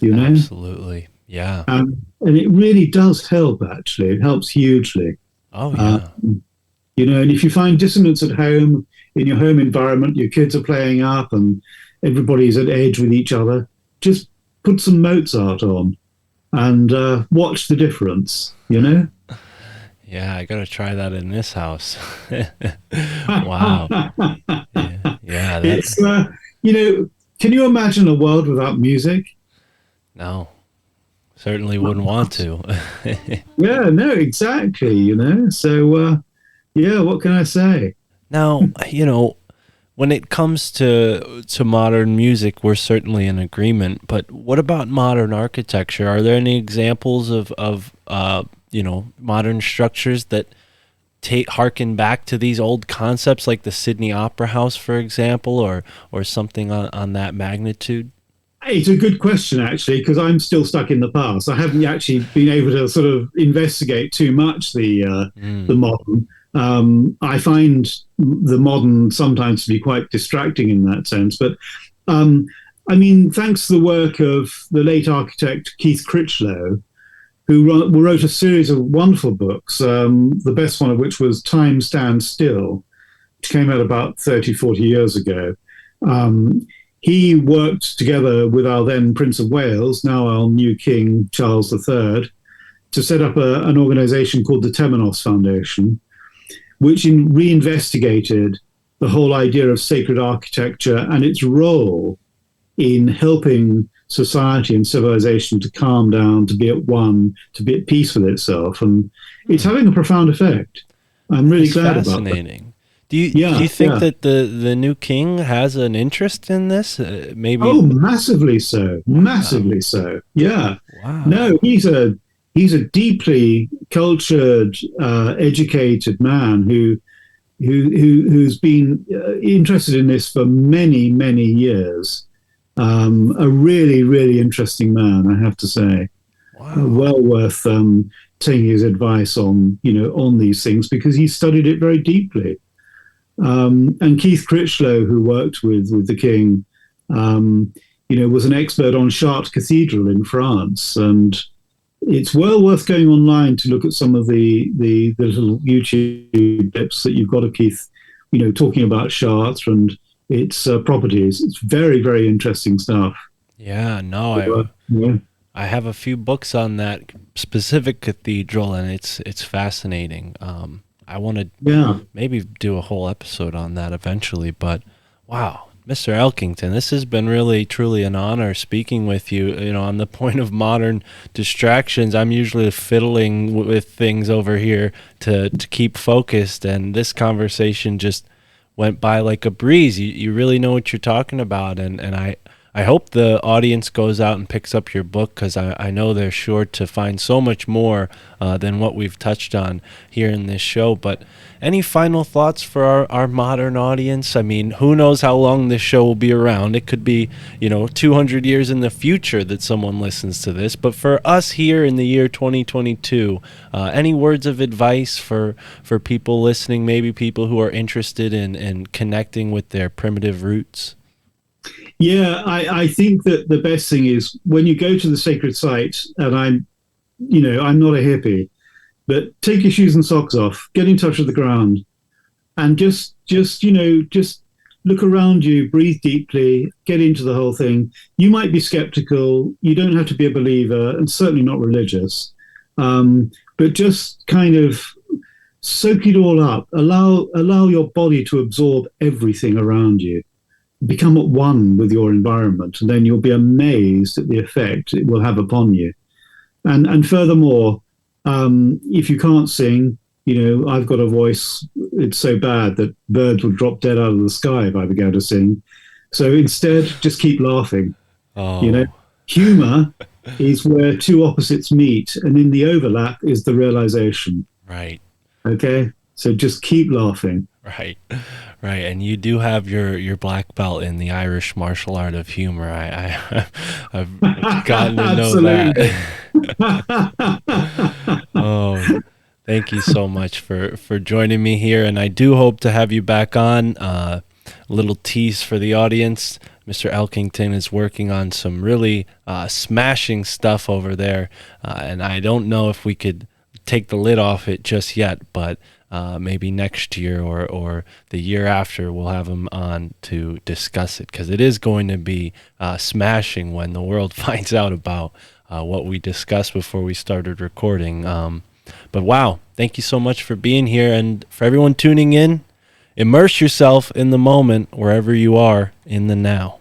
You know? Absolutely. Yeah. And it really does help, actually. It helps hugely. Oh, yeah. You know, and if you find dissonance at home, in your home environment, your kids are playing up and everybody's at edge with each other, just put some Mozart on and watch the difference, you know? Yeah, I got to try that in this house. Wow. Yeah, it's, you know, can you imagine a world without music? No, certainly wouldn't want to. Yeah, no, exactly, you know? So, yeah, what can I say? Now, you know, when it comes to modern music, we're certainly in agreement, but what about modern architecture? Are there any examples of you know, modern structures that harken back to these old concepts, like the Sydney Opera House, for example, or something on that magnitude? It's a good question, actually, because I'm still stuck in the past. I haven't actually been able to sort of investigate too much the modern. I find the modern sometimes to be quite distracting in that sense. But I mean, thanks to the work of the late architect Keith Critchlow, who wrote a series of wonderful books, the best one of which was Time Stands Still, which came out about 30, 40 years ago. He worked together with our then Prince of Wales, now our new King, Charles III, to set up an organization called the Temenos Foundation, which reinvestigated the whole idea of sacred architecture and its role in helping society and civilization to calm down, to be at one, to be at peace with itself. And it's having a profound effect. I'm really glad about that. Do you think that the new king has an interest in this? Maybe. Oh, massively so. Massively so. Yeah. Wow. No, he's a deeply cultured, educated man who's been interested in this for many, many years. A really, really interesting man, I have to say. Wow. Well worth taking his advice on, you know, on these things, because he studied it very deeply. And Keith Critchlow, who worked with the king, you know, was an expert on Chartres Cathedral in France, and it's well worth going online to look at some of the little YouTube clips that you've got of Keith, you know, talking about Chartres and its properties. It's very, very interesting stuff. Yeah, no, I have a few books on that specific cathedral, and it's fascinating. I want to maybe do a whole episode on that eventually, but wow, Mr. Elkington, this has been really, truly an honor speaking with you. You know, on the point of modern distractions, I'm usually fiddling with things over here to keep focused, and this conversation just went by like a breeze. You really know what you're talking about, and I hope the audience goes out and picks up your book, because I know they're sure to find so much more than what we've touched on here in this show. But any final thoughts for our modern audience? I mean, who knows how long this show will be around? It could be, you know, 200 years in the future that someone listens to this. But for us here in the year 2022, any words of advice for people listening, maybe people who are interested in connecting with their primitive roots? Yeah, I think that the best thing is when you go to the sacred site, and I'm not a hippie, but take your shoes and socks off, get in touch with the ground, and just look around you, breathe deeply, get into the whole thing. You might be skeptical, you don't have to be a believer, and certainly not religious, but just kind of soak it all up. Allow your body to absorb everything around you. Become at one with your environment, and then you'll be amazed at the effect it will have upon you. And furthermore, if you can't sing, I've got a voice, it's so bad that birds would drop dead out of the sky if I began to sing. So instead, just keep laughing. Oh, Humor is where two opposites meet, and in the overlap is the realization. right. Okay? So just keep laughing. Right, right, and you do have your black belt in the Irish martial art of humor. I've gotten to know Absolutely. that. Oh, thank you so much for joining me here, and I do hope to have you back on. A little tease for the audience: Mr. Elkington is working on some really smashing stuff over there, and I don't know if we could take the lid off it just yet, but maybe next year or the year after, we'll have him on to discuss it, because it is going to be smashing when the world finds out about what we discussed before we started recording. But wow, thank you so much for being here, and for everyone tuning in, immerse yourself in the moment wherever you are in the now.